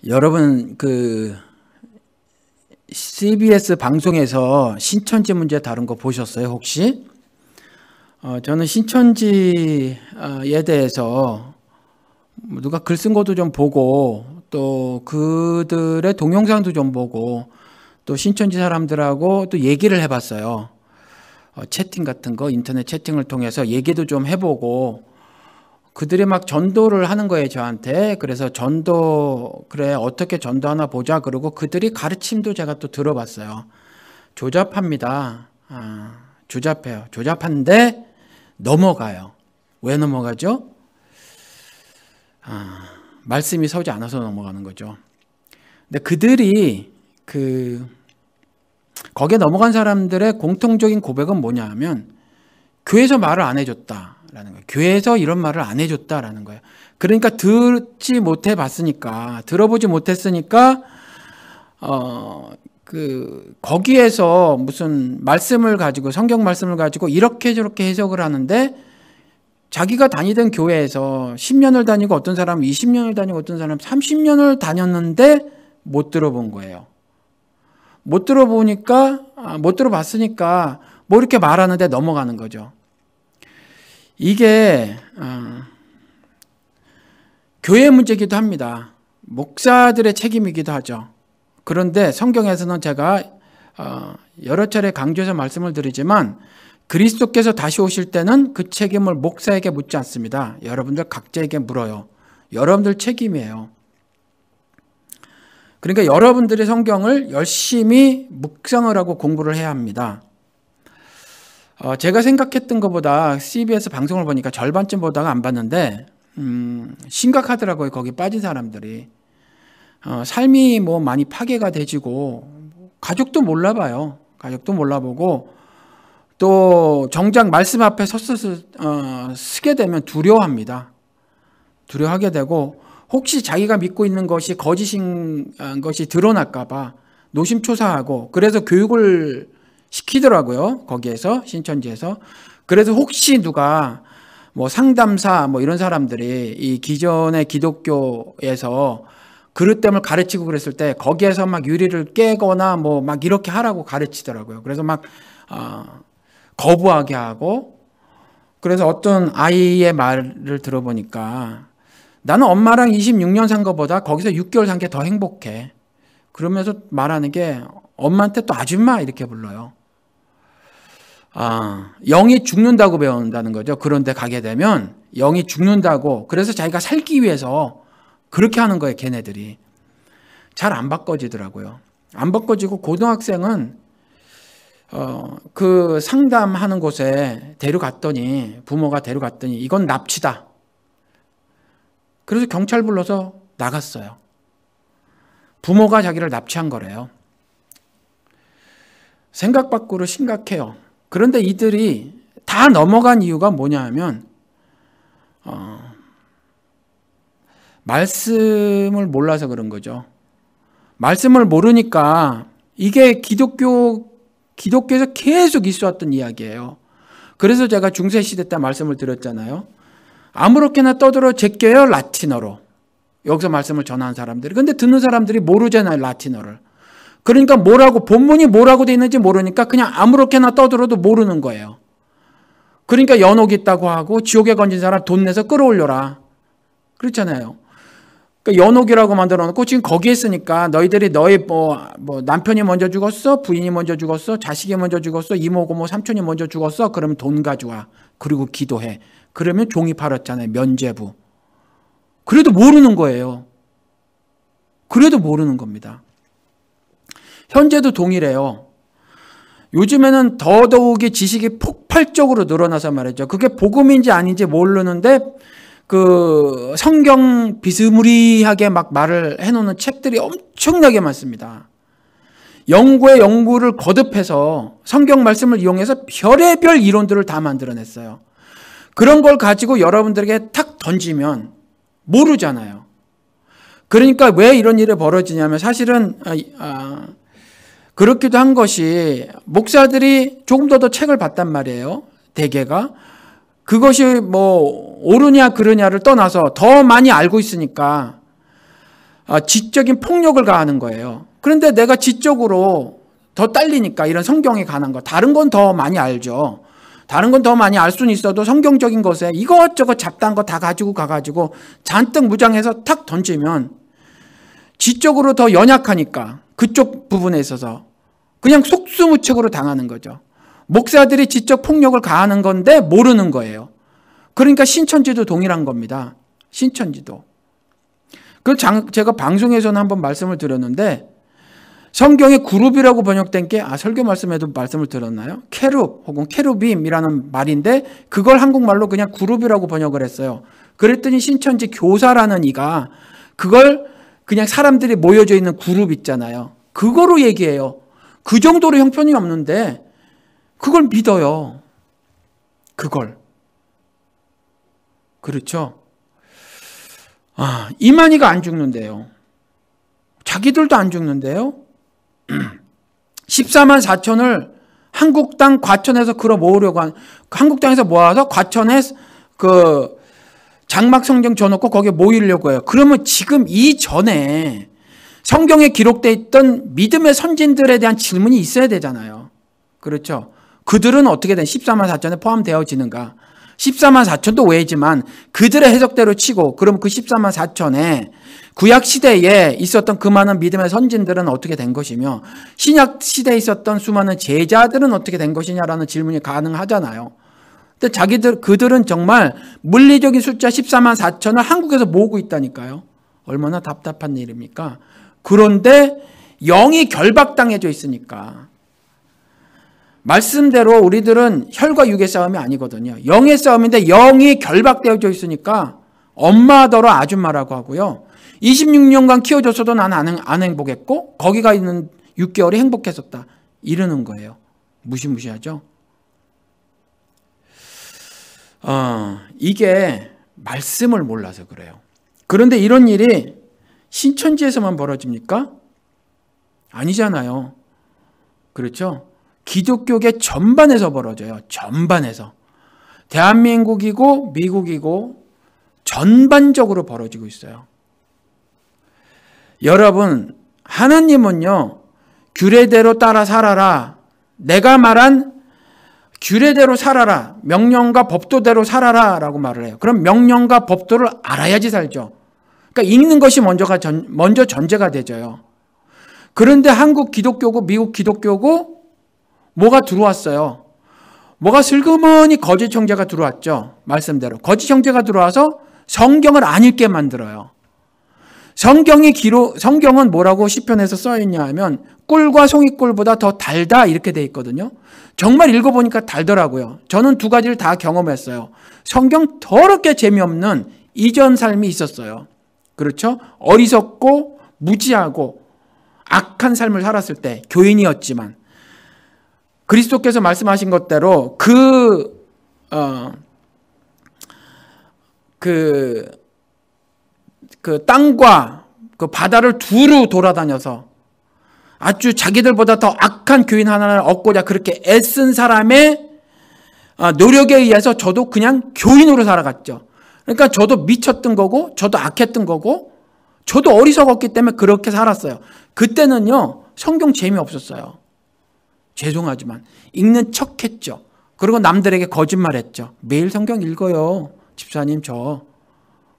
여러분 CBS 방송에서 신천지 문제 다룬 거 보셨어요 혹시? 저는 신천지에 대해서 누가 글 쓴 것도 좀 보고 또 그들의 동영상도 좀 보고 또 신천지 사람들하고 또 얘기를 해봤어요. 채팅 같은 거 인터넷 채팅을 통해서 얘기도 좀 해보고 그들이 막 전도를 하는 거예요 저한테. 그래서 전도 그래 어떻게 전도하나 보자 그러고 그들이 가르침도 제가 또 들어봤어요. 조잡합니다. 조잡해요. 조잡한데 넘어가요. 왜 넘어가죠? 말씀이 서지 않아서 넘어가는 거죠. 근데 그들이 거기에 넘어간 사람들의 공통적인 고백은 뭐냐 하면 교회에서 말을 안 해줬다라는 거예요. 교회에서 이런 말을 안 해줬다라는 거예요. 그러니까 듣지 못해 봤으니까, 들어보지 못했으니까 거기에서 무슨 말씀을 가지고 성경 말씀을 가지고 이렇게 저렇게 해석을 하는데 자기가 다니던 교회에서 10년을 다니고 어떤 사람은 20년을 다니고 어떤 사람은 30년을 다녔는데 못 들어본 거예요. 못 들어봤으니까 뭐 이렇게 말하는데 넘어가는 거죠. 이게 교회 문제이기도 합니다. 목사들의 책임이기도 하죠. 그런데 성경에서는 제가 여러 차례 강조해서 말씀을 드리지만 그리스도께서 다시 오실 때는 그 책임을 목사에게 묻지 않습니다. 여러분들 각자에게 물어요. 여러분들 책임이에요. 그러니까 여러분들이 성경을 열심히 묵상을 하고 공부를 해야 합니다. 제가 생각했던 것보다 CBS 방송을 보니까 절반쯤 보다가 안 봤는데 심각하더라고요. 거기 빠진 사람들이. 삶이 뭐 많이 파괴가 되지고 가족도 몰라봐요. 가족도 몰라보고 또 정작 말씀 앞에 서게 되면 두려워합니다. 두려워하게 되고 혹시 자기가 믿고 있는 것이 거짓인 것이 드러날까봐 노심초사하고 그래서 교육을 시키더라고요. 거기에서 신천지에서. 그래서 혹시 누가 뭐 상담사 뭐 이런 사람들이 이 기존의 기독교에서 그릇됨을 가르치고 그랬을 때 거기에서 막 유리를 깨거나 뭐 막 이렇게 하라고 가르치더라고요. 그래서 막 거부하게 하고 그래서 어떤 아이의 말을 들어보니까 나는 엄마랑 26년 산 것보다 거기서 6개월 산 게 더 행복해. 그러면서 말하는 게 엄마한테 또 아줌마 이렇게 불러요. 영이 죽는다고 배운다는 거죠. 그런데 가게 되면 영이 죽는다고. 그래서 자기가 살기 위해서 그렇게 하는 거예요. 걔네들이. 잘 안 바꿔지더라고요. 안 바꿔지고 고등학생은 그 상담하는 곳에 데려갔더니 부모가 데려갔더니 이건 납치다. 그래서 경찰 불러서 나갔어요. 부모가 자기를 납치한 거래요. 생각 밖으로 심각해요. 그런데 이들이 다 넘어간 이유가 뭐냐 하면 말씀을 몰라서 그런 거죠. 말씀을 모르니까 이게 기독교에서 계속 있어왔던 이야기예요. 그래서 제가 중세시대 때 말씀을 드렸잖아요. 아무렇게나 떠들어 제껴요 라틴어로. 여기서 말씀을 전하는 사람들이. 근데 듣는 사람들이 모르잖아요 라틴어를. 그러니까 본문이 뭐라고 돼 있는지 모르니까 그냥 아무렇게나 떠들어도 모르는 거예요. 그러니까 연옥 있다고 하고 지옥에 건진 사람 돈 내서 끌어올려라. 그렇잖아요. 그러니까 연옥이라고 만들어 놓고 지금 거기에 있으니까 너희들이 너희 남편이 먼저 죽었어, 부인이 먼저 죽었어, 자식이 먼저 죽었어, 이모 고모 삼촌이 먼저 죽었어. 그러면 돈 가져와. 그리고 기도해. 그러면 종이 팔았잖아요. 면죄부. 그래도 모르는 거예요. 그래도 모르는 겁니다. 현재도 동일해요. 요즘에는 더더욱이 지식이 폭발적으로 늘어나서 말이죠. 그게 복음인지 아닌지 모르는데 그 성경 비스무리하게 막 말을 해놓는 책들이 엄청나게 많습니다. 연구에 연구를 거듭해서 성경 말씀을 이용해서 별의별 이론들을 다 만들어냈어요. 그런 걸 가지고 여러분들에게 탁 던지면 모르잖아요. 그러니까 왜 이런 일이 벌어지냐면 사실은 그렇기도 한 것이 목사들이 조금 더 책을 봤단 말이에요. 대개가. 그것이 뭐 옳으냐 그르냐를 떠나서 더 많이 알고 있으니까 지적인 폭력을 가하는 거예요. 그런데 내가 지적으로 더 딸리니까 이런 성경에 관한 거, 다른 건 더 많이 알죠. 다른 건 더 많이 알 수는 있어도 성경적인 것에 이것저것 잡다한 거 다 가지고 가가지고 잔뜩 무장해서 탁 던지면 지적으로 더 연약하니까 그쪽 부분에 있어서 그냥 속수무책으로 당하는 거죠. 목사들이 지적 폭력을 가하는 건데 모르는 거예요. 그러니까 신천지도 동일한 겁니다. 신천지도. 제가 방송에서는 한번 말씀을 드렸는데 성경의 그룹이라고 번역된 게 설교 말씀에도 말씀을 드렸나요? 캐룹 혹은 캐루빔이라는 말인데 그걸 한국말로 그냥 그룹이라고 번역을 했어요. 그랬더니 신천지 교사라는 이가 그걸 그냥 사람들이 모여져 있는 그룹 있잖아요. 그거로 얘기해요. 그 정도로 형편이 없는데 그걸 믿어요. 그걸. 그렇죠? 이만희가 안 죽는데요. 자기들도 안 죽는데요. 14만 4천을 한국당 과천에서 끌어 모으려고 한국당에서 모아서 과천에 그 장막 성경 줘놓고 거기에 모이려고 해요. 그러면 지금 이전에 성경에 기록되어 있던 믿음의 선진들에 대한 질문이 있어야 되잖아요. 그렇죠? 그들은 어떻게 된 14만 4천에 포함되어지는가? 14만 4천도 외지만 그들의 해석대로 치고 그럼 그 14만 4천에 구약 시대에 있었던 그 많은 믿음의 선진들은 어떻게 된 것이며 신약 시대에 있었던 수많은 제자들은 어떻게 된 것이냐라는 질문이 가능하잖아요. 근데 그들은 정말 물리적인 숫자 14만 4천을 한국에서 모으고 있다니까요. 얼마나 답답한 일입니까? 그런데 영이 결박당해져 있으니까 말씀대로 우리들은 혈과 육의 싸움이 아니거든요. 영의 싸움인데 영이 결박되어져 있으니까 엄마더러 아줌마라고 하고요. 26년간 키워줬어도 난 안 행복했고 거기가 있는 6개월이 행복했었다. 이러는 거예요. 무시무시하죠? 이게 말씀을 몰라서 그래요. 그런데 이런 일이 신천지에서만 벌어집니까? 아니잖아요. 그렇죠? 기독교계 전반에서 벌어져요. 전반에서. 대한민국이고 미국이고 전반적으로 벌어지고 있어요. 여러분, 하나님은요, 규례대로 따라 살아라. 내가 말한 규례대로 살아라. 명령과 법도대로 살아라. 라고 말을 해요. 그럼 명령과 법도를 알아야지 살죠. 그러니까 읽는 것이 먼저 전제가 되죠. 그런데 한국 기독교고 미국 기독교고 뭐가 들어왔어요? 뭐가 슬그머니 거짓 형제가 들어왔죠. 말씀대로. 거짓 형제가 들어와서 성경을 안 읽게 만들어요. 성경은 뭐라고 시편에서 써있냐 하면 꿀과 송이꿀보다 더 달다 이렇게 돼 있거든요. 정말 읽어보니까 달더라고요. 저는 두 가지를 다 경험했어요. 성경 더럽게 재미없는 이전 삶이 있었어요. 그렇죠? 어리석고 무지하고 악한 삶을 살았을 때 교인이었지만 그리스도께서 말씀하신 것대로 그 땅과 그 바다를 두루 돌아다녀서 아주 자기들보다 더 악한 교인 하나를 얻고자 그렇게 애쓴 사람의 노력에 의해서 저도 그냥 교인으로 살아갔죠. 그러니까 저도 미쳤던 거고 저도 악했던 거고 저도 어리석었기 때문에 그렇게 살았어요. 그때는요 성경 재미없었어요. 죄송하지만 읽는 척했죠. 그리고 남들에게 거짓말했죠. 매일 성경 읽어요. 집사님 저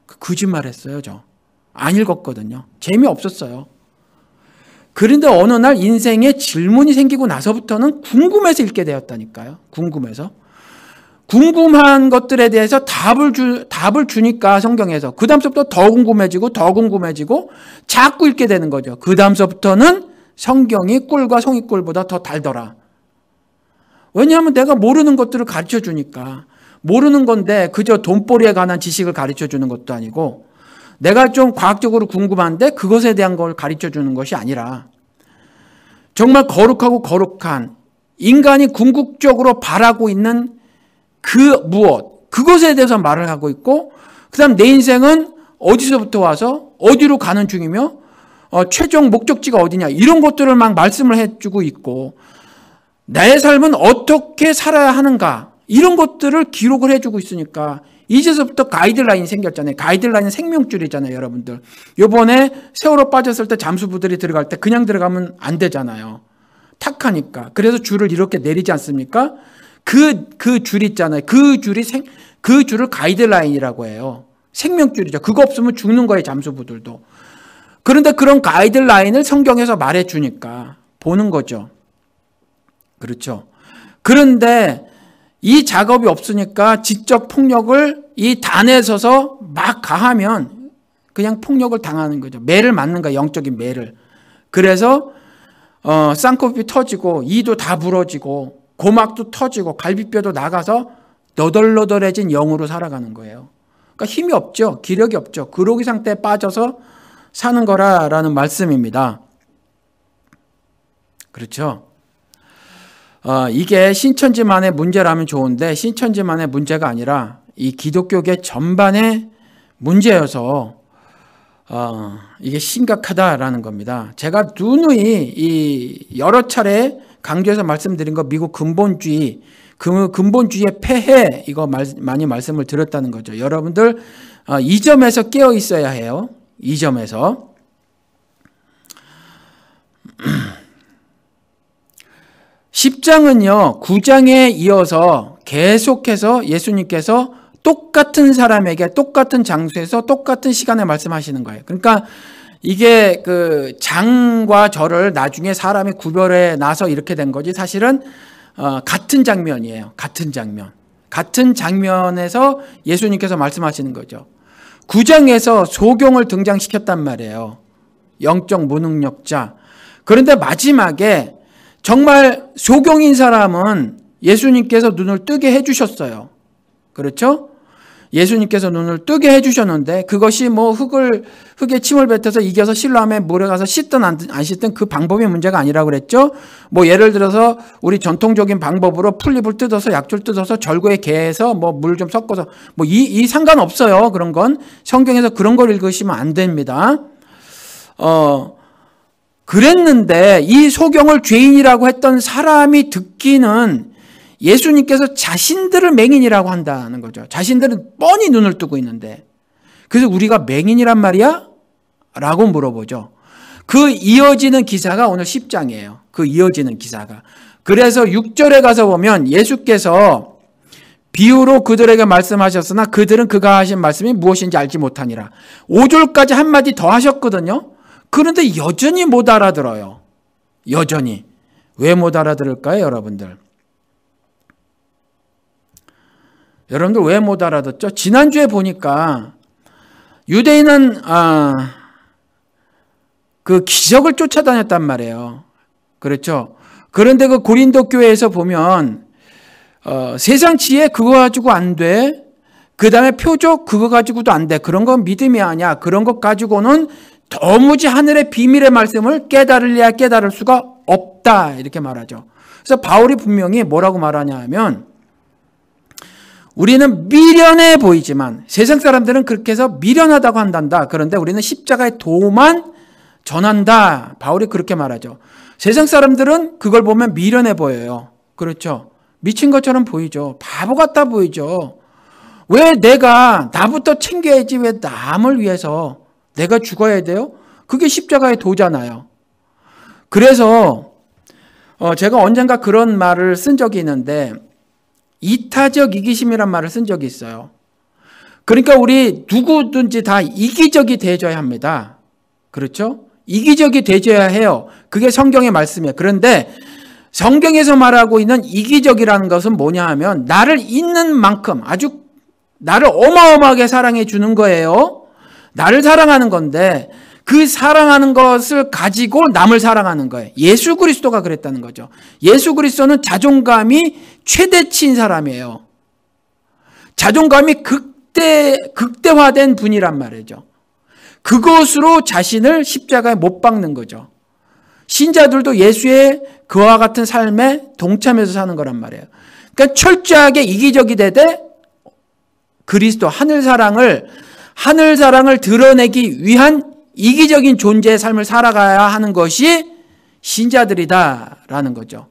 거짓말했어요. 저 안 읽었거든요. 재미없었어요. 그런데 어느 날 인생에 질문이 생기고 나서부터는 궁금해서 읽게 되었다니까요. 궁금해서. 궁금한 것들에 대해서 답을 주니까 성경에서 그 다음서부터 더 궁금해지고 자꾸 읽게 되는 거죠. 그 다음서부터는 성경이 꿀과 송이꿀보다 더 달더라. 왜냐하면 내가 모르는 것들을 가르쳐 주니까. 모르는 건데 그저 돈벌이에 관한 지식을 가르쳐 주는 것도 아니고 내가 좀 과학적으로 궁금한데 그것에 대한 걸 가르쳐 주는 것이 아니라 정말 거룩하고 거룩한 인간이 궁극적으로 바라고 있는 그 무엇, 그것에 대해서 말을 하고 있고 그 다음 내 인생은 어디서부터 와서 어디로 가는 중이며 최종 목적지가 어디냐 이런 것들을 막 말씀을 해주고 있고 나의 삶은 어떻게 살아야 하는가 이런 것들을 기록을 해주고 있으니까 이제서부터 가이드라인이 생겼잖아요. 가이드라인은 생명줄이잖아요, 여러분들. 요번에 세월호 빠졌을 때 잠수부들이 들어갈 때 그냥 들어가면 안 되잖아요. 탁하니까. 그래서 줄을 이렇게 내리지 않습니까? 그 줄 있잖아요. 그 줄을 가이드라인이라고 해요. 생명줄이죠. 그거 없으면 죽는 거예요, 잠수부들도. 그런데 그런 가이드라인을 성경에서 말해주니까 보는 거죠. 그렇죠. 그런데 이 작업이 없으니까 지적 폭력을 이 단에 서서 막 가하면 그냥 폭력을 당하는 거죠. 매를 맞는 거예요. 영적인 매를. 그래서 쌍꺼풀이 터지고 이도 다 부러지고 고막도 터지고 갈비뼈도 나가서 너덜너덜해진 영으로 살아가는 거예요. 그러니까 힘이 없죠. 기력이 없죠. 그러기 상태에 빠져서 사는 거라는 말씀입니다. 그렇죠. 이게 신천지만의 문제라면 좋은데 신천지만의 문제가 아니라 이 기독교계 전반의 문제여서 이게 심각하다라는 겁니다. 제가 누누이 이 여러 차례 강조해서 말씀드린 거 미국 근본주의, 근본주의의 폐해 이거 많이 말씀을 드렸다는 거죠. 여러분들 이 점에서 깨어 있어야 해요. 이 점에서. 10장은요, 9장에 이어서 계속해서 예수님께서 똑같은 사람에게 똑같은 장소에서 똑같은 시간에 말씀하시는 거예요. 그러니까 이게 그 장과 절을 나중에 사람이 구별해 놔서 이렇게 된 거지 사실은 같은 장면이에요. 같은 장면. 같은 장면에서 예수님께서 말씀하시는 거죠. 9장에서 소경을 등장시켰단 말이에요. 영적 무능력자. 그런데 마지막에 정말 소경인 사람은 예수님께서 눈을 뜨게 해주셨어요. 그렇죠? 예수님께서 눈을 뜨게 해주셨는데 그것이 뭐 흙에 침을 뱉어서 이겨서 실로암에 물에 가서 씻든 안 씻든 그 방법이 문제가 아니라고 그랬죠. 뭐 예를 들어서 우리 전통적인 방법으로 풀잎을 뜯어서 약줄 뜯어서 절구에 개해서 뭐 물 좀 섞어서 뭐 이 상관없어요. 그런 건 성경에서 그런 걸 읽으시면 안 됩니다. 그랬는데 이 소경을 죄인이라고 했던 사람이 듣기는 예수님께서 자신들을 맹인이라고 한다는 거죠. 자신들은 뻔히 눈을 뜨고 있는데 그래서 우리가 맹인이란 말이야? 라고 물어보죠. 그 이어지는 기사가 오늘 10장이에요. 그 이어지는 기사가. 그래서 6절에 가서 보면 예수께서 비유로 그들에게 말씀하셨으나 그들은 그가 하신 말씀이 무엇인지 알지 못하니라. 5절까지 한마디 더 하셨거든요. 그런데 여전히 못 알아들어요. 여전히. 왜 못 알아들을까요, 여러분들? 여러분들 왜 못 알아듣죠? 지난주에 보니까 유대인은 그 기적을 쫓아다녔단 말이에요. 그렇죠? 그런데 그 고린도 교회에서 보면 세상 지혜 그거 가지고 안 돼. 그 다음에 표적 그거 가지고도 안 돼. 그런 건 믿음이 아니야. 그런 것 가지고는 도무지 하늘의 비밀의 말씀을 깨달을래야 깨달을 수가 없다. 이렇게 말하죠. 그래서 바울이 분명히 뭐라고 말하냐 하면 우리는 미련해 보이지만 세상 사람들은 그렇게 해서 미련하다고 한단다. 그런데 우리는 십자가의 도만 전한다. 바울이 그렇게 말하죠. 세상 사람들은 그걸 보면 미련해 보여요. 그렇죠? 미친 것처럼 보이죠. 바보 같아 보이죠. 왜 내가 나부터 챙겨야지 왜 남을 위해서 내가 죽어야 돼요? 그게 십자가의 도잖아요. 그래서 제가 언젠가 그런 말을 쓴 적이 있는데 이타적 이기심이란 말을 쓴 적이 있어요. 그러니까 우리 누구든지 다 이기적이 되어야 합니다. 그렇죠? 이기적이 되어야 해요. 그게 성경의 말씀이에요. 그런데 성경에서 말하고 있는 이기적이라는 것은 뭐냐 하면 나를 있는 만큼 아주 나를 어마어마하게 사랑해 주는 거예요. 나를 사랑하는 건데 그 사랑하는 것을 가지고 남을 사랑하는 거예요. 예수 그리스도가 그랬다는 거죠. 예수 그리스도는 자존감이 최대치인 사람이에요. 자존감이 극대화된 분이란 말이죠. 그것으로 자신을 십자가에 못 박는 거죠. 신자들도 예수의 그와 같은 삶에 동참해서 사는 거란 말이에요. 그러니까 철저하게 이기적이 되되 그리스도 하늘사랑을 드러내기 위한 이기적인 존재의 삶을 살아가야 하는 것이 신자들이다라는 거죠.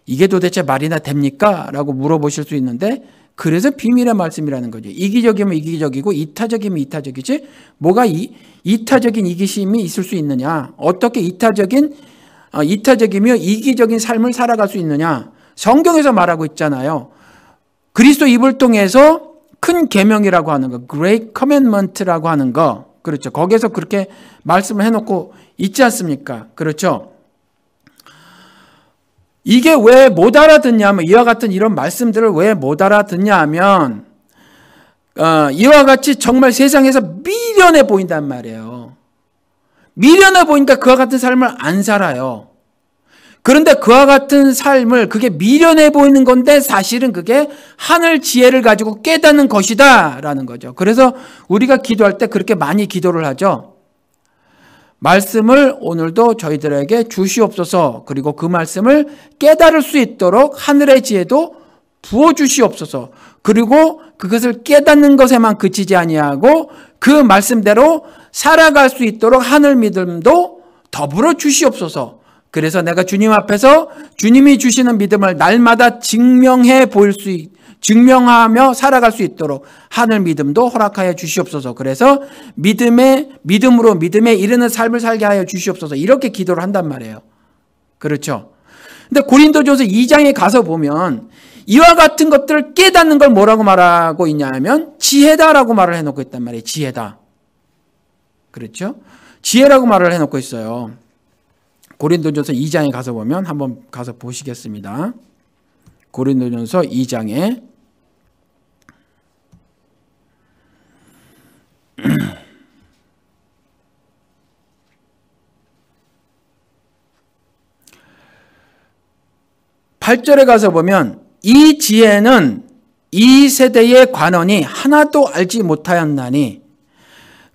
이게 도대체 말이나 됩니까? 라고 물어보실 수 있는데 그래서 비밀의 말씀이라는 거죠. 이기적이면 이기적이고 이타적이면 이타적이지 뭐가 이타적인 이기심이 있을 수 있느냐? 어떻게 이타적이며 이기적인 삶을 살아갈 수 있느냐? 성경에서 말하고 있잖아요. 그리스도 입을 통해서 큰 계명이라고 하는 거, Great Commandment라고 하는 거, 그렇죠. 거기에서 그렇게 말씀을 해놓고 있지 않습니까? 그렇죠. 이게 왜 못 알아듣냐면, 이와 같은 이런 말씀들을 왜 못 알아듣냐 하면, 이와 같이 정말 세상에서 미련해 보인단 말이에요. 미련해 보니까 그와 같은 삶을 안 살아요. 그런데 그와 같은 삶을, 그게 미련해 보이는 건데 사실은 그게 하늘 지혜를 가지고 깨닫는 것이다 라는 거죠. 그래서 우리가 기도할 때 그렇게 많이 기도를 하죠. 말씀을 오늘도 저희들에게 주시옵소서. 그리고 그 말씀을 깨달을 수 있도록 하늘의 지혜도 부어주시옵소서. 그리고 그것을 깨닫는 것에만 그치지 아니하고 그 말씀대로 살아갈 수 있도록 하늘 믿음도 더불어 주시옵소서. 그래서 내가 주님 앞에서 주님이 주시는 믿음을 날마다 증명하며 살아갈 수 있도록 하늘 믿음도 허락하여 주시옵소서. 그래서 믿음으로 믿음에 이르는 삶을 살게 하여 주시옵소서. 이렇게 기도를 한단 말이에요. 그렇죠. 근데 고린도전서 2장에 가서 보면 이와 같은 것들을 깨닫는 걸 뭐라고 말하고 있냐면 지혜다라고 말을 해놓고 있단 말이에요. 지혜다. 그렇죠. 지혜라고 말을 해놓고 있어요. 고린도전서 2장에 가서 보면 한번 가서 보시겠습니다. 고린도전서 2장에 8절에 가서 보면 이 지혜는 이 세대의 관원이 하나도 알지 못하였나니.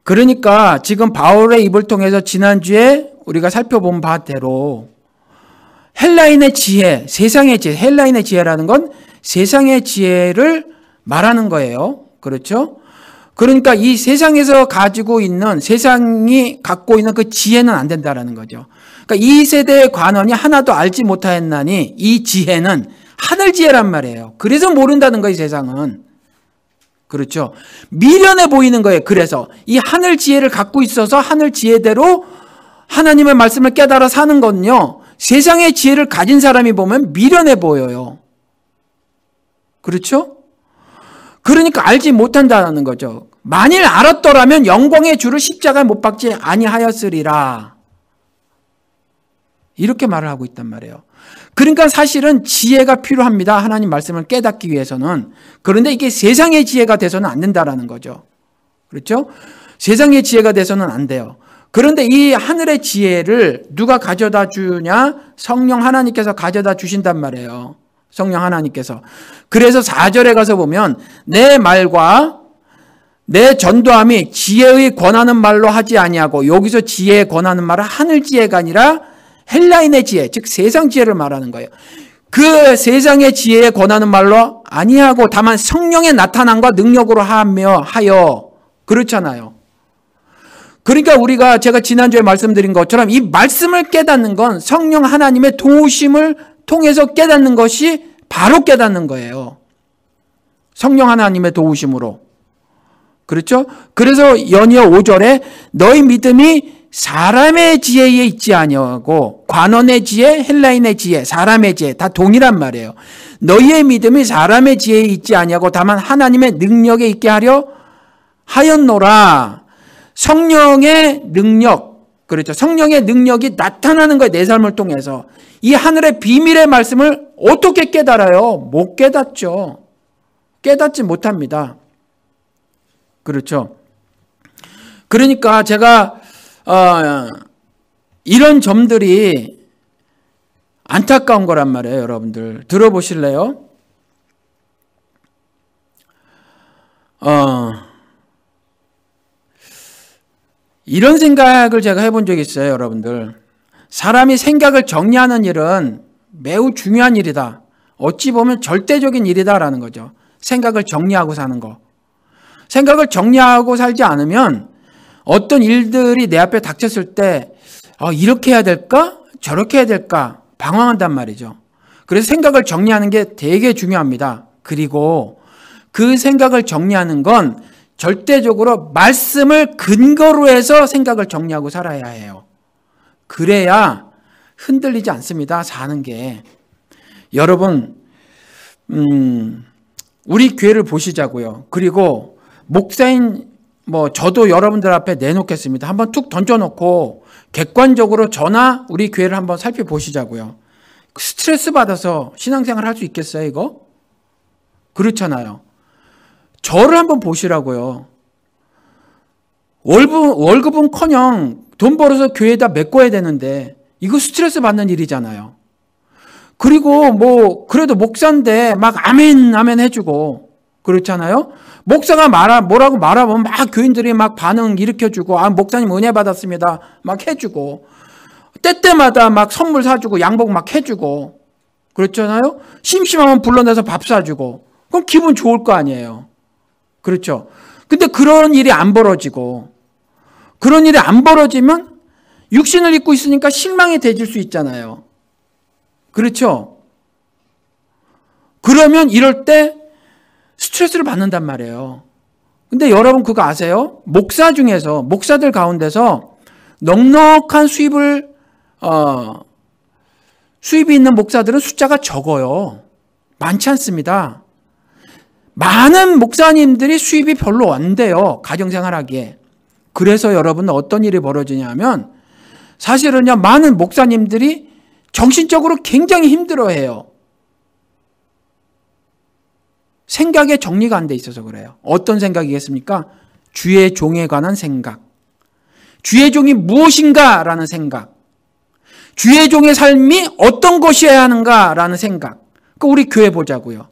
그러니까 지금 바울의 입을 통해서 지난주에 우리가 살펴본 바대로 헬라인의 지혜, 세상의 지혜, 헬라인의 지혜라는 건 세상의 지혜를 말하는 거예요. 그렇죠? 그러니까 이 세상에서 가지고 있는, 세상이 갖고 있는 그 지혜는 안 된다라는 거죠. 그러니까 이 세대의 관원이 하나도 알지 못하였나니 이 지혜는 하늘 지혜란 말이에요. 그래서 모른다는 거예요, 세상은. 그렇죠? 미련해 보이는 거예요. 그래서 이 하늘 지혜를 갖고 있어서 하늘 지혜대로 하나님의 말씀을 깨달아 사는 건요, 세상의 지혜를 가진 사람이 보면 미련해 보여요. 그렇죠? 그러니까 알지 못한다는 거죠. 만일 알았더라면 영광의 주를 십자가에 못 박지 아니하였으리라. 이렇게 말을 하고 있단 말이에요. 그러니까 사실은 지혜가 필요합니다. 하나님 말씀을 깨닫기 위해서는. 그런데 이게 세상의 지혜가 돼서는 안 된다라는 거죠. 그렇죠? 세상의 지혜가 돼서는 안 돼요. 그런데 이 하늘의 지혜를 누가 가져다 주냐? 성령 하나님께서 가져다 주신단 말이에요. 성령 하나님께서. 그래서 4절에 가서 보면 내 말과 내 전도함이 지혜의 권하는 말로 하지 아니하고, 여기서 지혜의 권하는 말은 하늘 지혜가 아니라 헬라인의 지혜, 즉 세상 지혜를 말하는 거예요. 그 세상의 지혜에 권하는 말로 아니하고 다만 성령의 나타남과 능력으로 하여. 그렇잖아요. 그러니까 제가 지난주에 말씀드린 것처럼 이 말씀을 깨닫는 건 성령 하나님의 도우심을 통해서 깨닫는 것이 바로 깨닫는 거예요. 성령 하나님의 도우심으로. 그렇죠? 그래서 연이어 5절에 너희 믿음이 사람의 지혜에 있지 아니하고, 관원의 지혜, 헬라인의 지혜, 사람의 지혜 다 동일한 말이에요. 너희의 믿음이 사람의 지혜에 있지 아니하고 다만 하나님의 능력에 있게 하였노라. 성령의 능력, 그렇죠. 성령의 능력이 나타나는 거예요. 내 삶을 통해서. 이 하늘의 비밀의 말씀을 어떻게 깨달아요? 못 깨닫죠. 깨닫지 못합니다. 그렇죠. 그러니까 제가 이런 점들이 안타까운 거란 말이에요. 여러분들 들어보실래요? 이런 생각을 제가 해본 적이 있어요. 여러분들, 사람이 생각을 정리하는 일은 매우 중요한 일이다. 어찌 보면 절대적인 일이다라는 거죠. 생각을 정리하고 사는 거. 생각을 정리하고 살지 않으면 어떤 일들이 내 앞에 닥쳤을 때 이렇게 해야 될까? 저렇게 해야 될까? 방황한단 말이죠. 그래서 생각을 정리하는 게 되게 중요합니다. 그리고 그 생각을 정리하는 건 절대적으로 말씀을 근거로 해서 생각을 정리하고 살아야 해요. 그래야 흔들리지 않습니다. 사는 게. 여러분, 우리 교회를 보시자고요. 그리고 목사인 저도 여러분들 앞에 내놓겠습니다. 한번 툭 던져놓고 객관적으로 저나 우리 교회를 한번 살펴보시자고요. 스트레스 받아서 신앙생활 할 수 있겠어요, 이거? 그렇잖아요. 저를 한번 보시라고요. 월급은커녕 돈 벌어서 교회에다 메꿔야 되는데 이거 스트레스 받는 일이잖아요. 그리고 그래도 목사인데 막 아멘 아멘 해주고 그렇잖아요. 목사가 뭐라고 말하면 막 교인들이 막 반응 일으켜주고 목사님 은혜 받았습니다 막 해주고 때때마다 막 선물 사주고 양복 막 해주고 그렇잖아요. 심심하면 불러내서 밥 사주고 그럼 기분 좋을 거 아니에요. 그렇죠. 근데 그런 일이 안 벌어지고 그런 일이 안 벌어지면 육신을 입고 있으니까 실망이 되질 수 있잖아요. 그렇죠. 그러면 이럴 때 스트레스를 받는단 말이에요. 근데 여러분 그거 아세요? 목사들 가운데서 넉넉한 수입이 있는 목사들은 숫자가 적어요. 많지 않습니다. 많은 목사님들이 수입이 별로 안 돼요. 가정생활하기에. 그래서 여러분 어떤 일이 벌어지냐 하면 사실은요, 많은 목사님들이 정신적으로 굉장히 힘들어해요. 생각에 정리가 안 돼 있어서 그래요. 어떤 생각이겠습니까? 주의 종에 관한 생각. 주의 종이 무엇인가라는 생각. 주의 종의 삶이 어떤 것이어야 하는가라는 생각. 우리 교회 보자고요.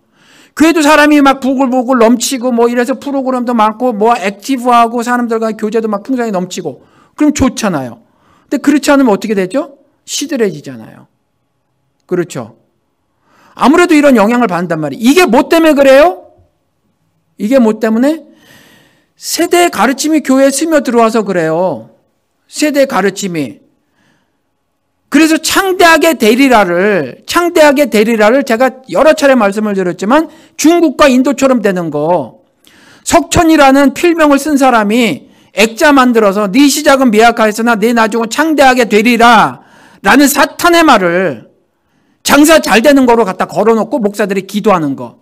교회도 사람이 막 부글부글 넘치고 이래서 프로그램도 많고 액티브하고 사람들과 교제도 막 풍성하게 넘치고 그럼 좋잖아요. 근데 그렇지 않으면 어떻게 되죠? 시들해지잖아요. 그렇죠. 아무래도 이런 영향을 받는단 말이에요. 이게 뭐 때문에 그래요? 이게 뭐 때문에? 세대 가르침이 교회에 스며들어와서 그래요. 세대 가르침이. 그래서 창대하게 되리라를 제가 여러 차례 말씀을 드렸지만 중국과 인도처럼 되는 거. 석천이라는 필명을 쓴 사람이 액자 만들어서 네 시작은 미약하였으나 네 나중은 창대하게 되리라 라는 사탄의 말을 장사 잘 되는 거로 갖다 걸어놓고 목사들이 기도하는 거.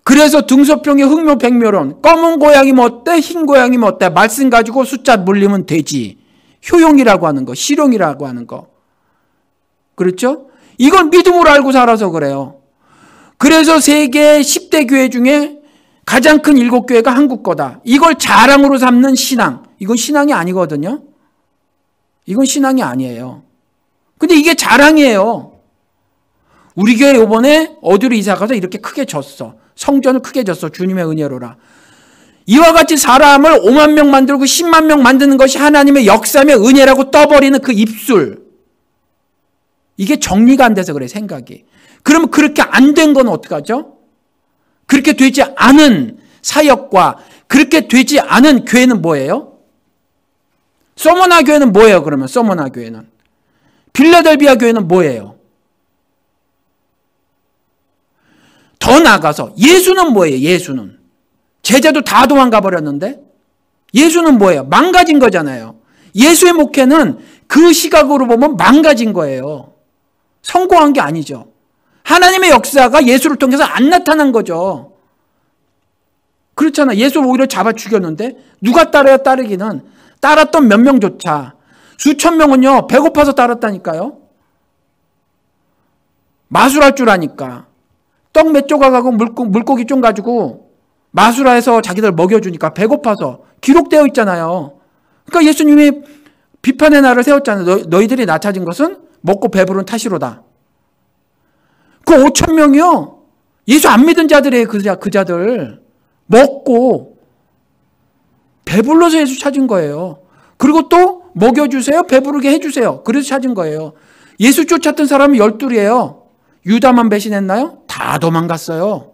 그래서 등소평의 흑묘백묘론, 검은 고양이면 어때 흰 고양이면 어때 말씀 가지고 숫자 물리면 되지. 효용이라고 하는 거, 실용이라고 하는 거. 그렇죠? 이건 믿음으로 알고 살아서 그래요. 그래서 세계 10대 교회 중에 가장 큰 7교회가 한국 거다. 이걸 자랑으로 삼는 신앙. 이건 신앙이 아니거든요. 이건 신앙이 아니에요. 근데 이게 자랑이에요. 우리 교회 이번에 어디로 이사가서 이렇게 크게 졌어. 성전을 크게 졌어. 주님의 은혜로라. 이와 같이 사람을 5만 명 만들고 10만 명 만드는 것이 하나님의 역사며 은혜라고 떠버리는 그 입술. 이게 정리가 안 돼서 그래, 생각이. 그러면 그렇게 안 된 건 어떡하죠? 그렇게 되지 않은 사역과 그렇게 되지 않은 교회는 뭐예요? 서머나 교회는 뭐예요, 그러면? 서머나 교회는. 빌라델비아 교회는 뭐예요? 더 나아가서 예수는 뭐예요, 예수는? 제자도 다 도망가 버렸는데 예수는 뭐예요? 망가진 거잖아요. 예수의 목회는 그 시각으로 보면 망가진 거예요. 성공한 게 아니죠. 하나님의 역사가 예수를 통해서 안 나타난 거죠. 그렇잖아. 예수를 오히려 잡아 죽였는데 누가 따라요? 따르기는 따랐던 몇 명조차 수천 명은요 배고파서 따랐다니까요. 마술할 줄 아니까 떡 몇 조각하고 물고기 좀 가지고 마술해서 자기들 먹여주니까 배고파서 기록되어 있잖아요. 그러니까 예수님이 비판의 날을 세웠잖아요. 너희들이 나 찾은 것은 먹고 배부른 탓이로다. 그 5천 명이요. 예수 안 믿은 자들이에요. 그 자들. 먹고 배불러서 예수 찾은 거예요. 그리고 또 먹여주세요. 배부르게 해주세요. 그래서 찾은 거예요. 예수 쫓았던 사람은 12이에요. 유다만 배신했나요? 다 도망갔어요.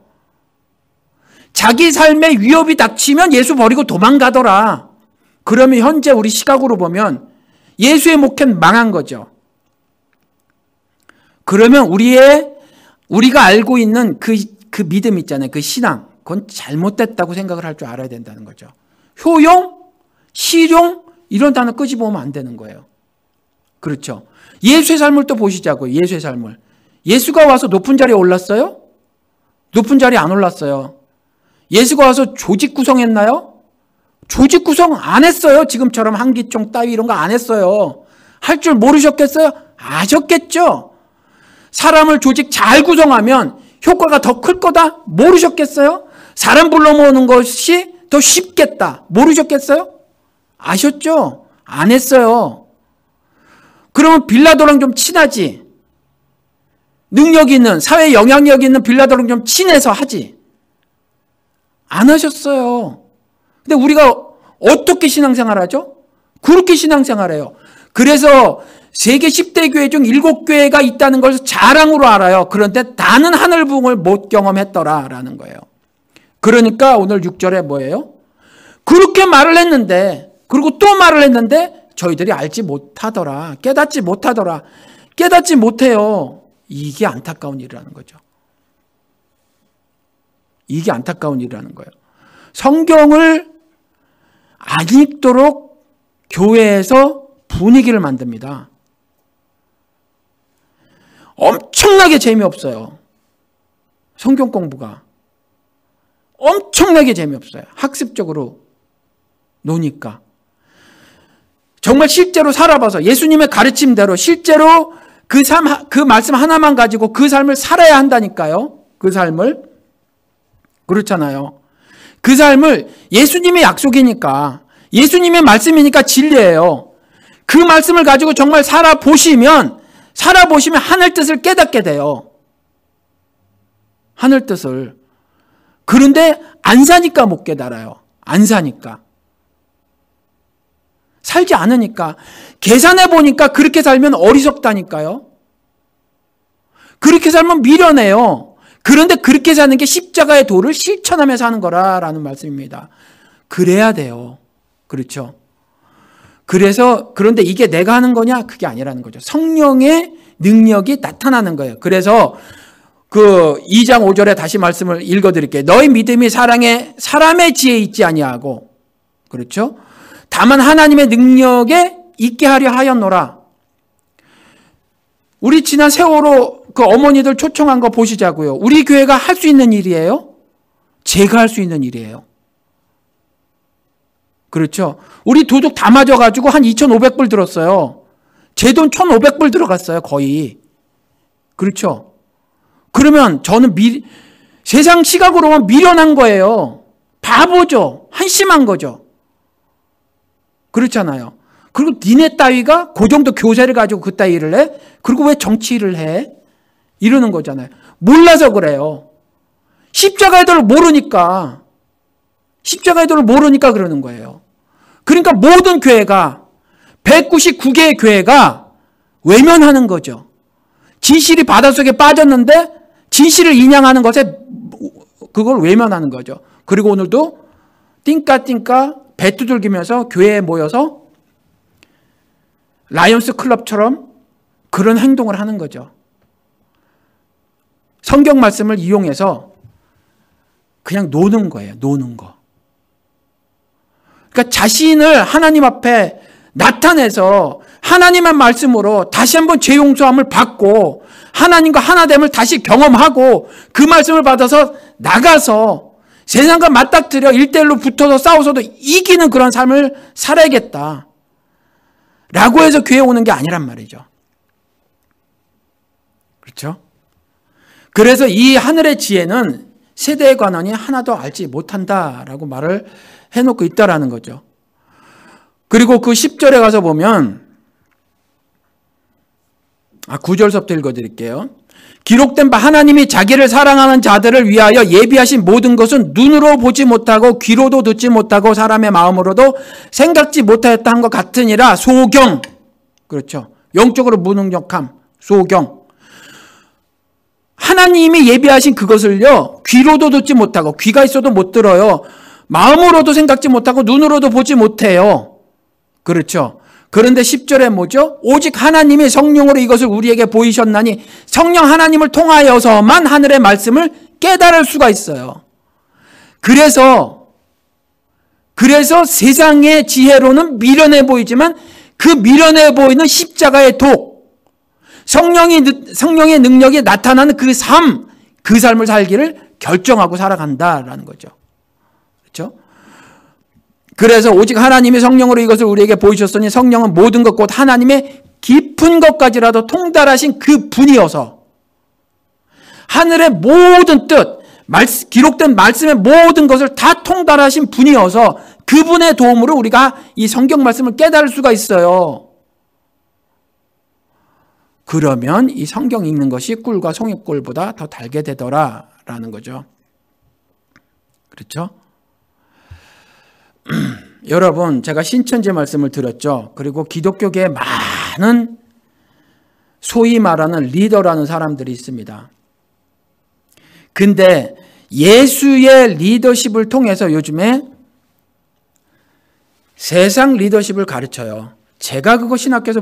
자기 삶에 위협이 닥치면 예수 버리고 도망가더라. 그러면 현재 우리 시각으로 보면 예수의 목회는 망한 거죠. 그러면 우리가 알고 있는 그 믿음 있잖아요. 그 신앙. 그건 잘못됐다고 생각을 할 줄 알아야 된다는 거죠. 효용, 실용 이런 단어 끄집어오면 안 되는 거예요. 그렇죠. 예수의 삶을 또 보시자고요. 예수의 삶을. 예수가 와서 높은 자리에 올랐어요? 높은 자리에 안 올랐어요. 예수가 와서 조직 구성했나요? 조직 구성 안 했어요. 지금처럼 한기총 따위 이런 거 안 했어요. 할 줄 모르셨겠어요? 아셨겠죠? 사람을 조직 잘 구성하면 효과가 더 클 거다? 모르셨겠어요? 사람 불러 모으는 것이 더 쉽겠다? 모르셨겠어요? 아셨죠? 안 했어요. 그러면 빌라도랑 좀 친하지. 능력 있는, 사회에 영향력 있는 빌라도랑 좀 친해서 하지. 안 하셨어요. 근데 우리가 어떻게 신앙생활 하죠? 그렇게 신앙생활해요. 그래서 세계 10대 교회 중 7교회가 있다는 걸 자랑으로 알아요. 그런데 나는 하늘 부흥을 못 경험했더라라는 거예요. 그러니까 오늘 6절에 뭐예요? 그렇게 말을 했는데, 그리고 또 말을 했는데 저희들이 알지 못하더라. 깨닫지 못하더라. 깨닫지 못해요. 이게 안타까운 일이라는 거죠. 이게 안타까운 일이라는 거예요. 성경을 안 읽도록 교회에서 분위기를 만듭니다. 엄청나게 재미없어요. 성경 공부가. 엄청나게 재미없어요. 학습적으로 노니까. 정말 실제로 살아봐서 예수님의 가르침대로 실제로 그 말씀 하나만 가지고 그 삶을 살아야 한다니까요. 그 삶을. 그렇잖아요. 그 삶을 예수님의 약속이니까, 예수님의 말씀이니까 진리예요. 그 말씀을 가지고 정말 살아보시면 하늘 뜻을 깨닫게 돼요. 하늘 뜻을. 그런데 안 사니까 못 깨달아요. 안 사니까. 살지 않으니까. 계산해 보니까 그렇게 살면 어리석다니까요. 그렇게 살면 미련해요. 그런데 그렇게 사는 게 십자가의 도를 실천하며 사는 거라는 말씀입니다. 그래야 돼요. 그렇죠. 그런데 이게 내가 하는 거냐? 그게 아니라는 거죠. 성령의 능력이 나타나는 거예요. 그래서 그 2장 5절에 다시 말씀을 읽어드릴게요. 너희 믿음이 사람의 지혜에 있지 아니하고, 그렇죠? 다만 하나님의 능력에 있게 하려 하였노라. 우리 지난 세월호 그 어머니들 초청한 거 보시자고요. 우리 교회가 할 수 있는 일이에요? 제가 할 수 있는 일이에요. 그렇죠. 우리 도둑 다 맞아가지고 한 2,500불 들었어요. 제 돈 1,500불 들어갔어요. 거의. 그렇죠. 그러면 저는 세상 시각으로 보면 미련한 거예요. 바보죠. 한심한 거죠. 그렇잖아요. 그리고 니네 따위가 그 정도 교세를 가지고 그 따위를 해? 그리고 왜 정치를 해? 이러는 거잖아요. 몰라서 그래요. 십자가의 도를 모르니까 그러는 거예요. 그러니까 모든 교회가 199개의 교회가 외면하는 거죠. 진실이 바닷속에 빠졌는데 진실을 인양하는 것에 그걸 외면하는 거죠. 그리고 오늘도 띵까띵까 배 두들기면서 교회에 모여서 라이온스 클럽처럼 그런 행동을 하는 거죠. 성경 말씀을 이용해서 그냥 노는 거예요. 노는 거. 그러니까 자신을 하나님 앞에 나타내서 하나님의 말씀으로 다시 한번 죄 용서함을 받고 하나님과 하나됨을 다시 경험하고 그 말씀을 받아서 나가서 세상과 맞닥뜨려 1대1로 붙어서 싸워서도 이기는 그런 삶을 살아야겠다. 라고 해서 교회에 오는 게 아니란 말이죠. 그렇죠? 그래서 이 하늘의 지혜는 세대의 관원이 하나도 알지 못한다라고 말을 해놓고 있다라는 거죠. 그리고 그 10절에 가서 보면 9절서부터 읽어드릴게요. 기록된 바 하나님이 자기를 사랑하는 자들을 위하여 예비하신 모든 것은 눈으로 보지 못하고 귀로도 듣지 못하고 사람의 마음으로도 생각지 못하였다 한 것 같으니라. 소경. 그렇죠. 영적으로 무능력함. 소경. 하나님이 예비하신 그것을요, 귀로도 듣지 못하고, 귀가 있어도 못 들어요. 마음으로도 생각지 못하고, 눈으로도 보지 못해요. 그렇죠. 그런데 10절에 뭐죠? 오직 하나님이 성령으로 이것을 우리에게 보이셨나니, 성령 하나님을 통하여서만 하늘의 말씀을 깨달을 수가 있어요. 그래서 세상의 지혜로는 미련해 보이지만 그 미련해 보이는 십자가의 독, 성령의 능력이 나타나는 그 삶을 살기를 결정하고 살아간다라는 거죠. 그렇죠? 그래서 오직 하나님의 성령으로 이것을 우리에게 보이셨으니 성령은 모든 것 곧 하나님의 깊은 것까지라도 통달하신 그 분이어서 하늘의 모든 뜻, 기록된 말씀의 모든 것을 다 통달하신 분이어서 그분의 도움으로 우리가 이 성경 말씀을 깨달을 수가 있어요. 그러면 이 성경 읽는 것이 꿀과 송이꿀보다 더 달게 되더라라는 거죠. 그렇죠? 여러분, 제가 신천지 말씀을 드렸죠. 그리고 기독교계에 많은 소위 말하는 리더라는 사람들이 있습니다. 근데 예수의 리더십을 통해서 요즘에 세상 리더십을 가르쳐요. 제가 그거 신학교에서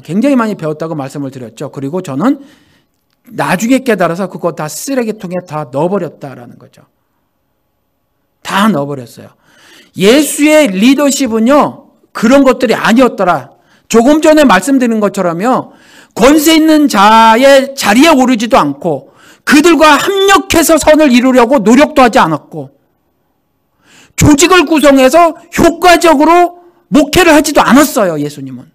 굉장히 많이 배웠다고 말씀을 드렸죠. 그리고 저는 나중에 깨달아서 그거 다 쓰레기통에 다 넣어버렸다라는 거죠. 다 넣어버렸어요. 예수의 리더십은요, 그런 것들이 아니었더라. 조금 전에 말씀드린 것처럼요, 권세 있는 자의 자리에 오르지도 않고 그들과 합력해서 선을 이루려고 노력도 하지 않았고 조직을 구성해서 효과적으로 목회를 하지도 않았어요, 예수님은.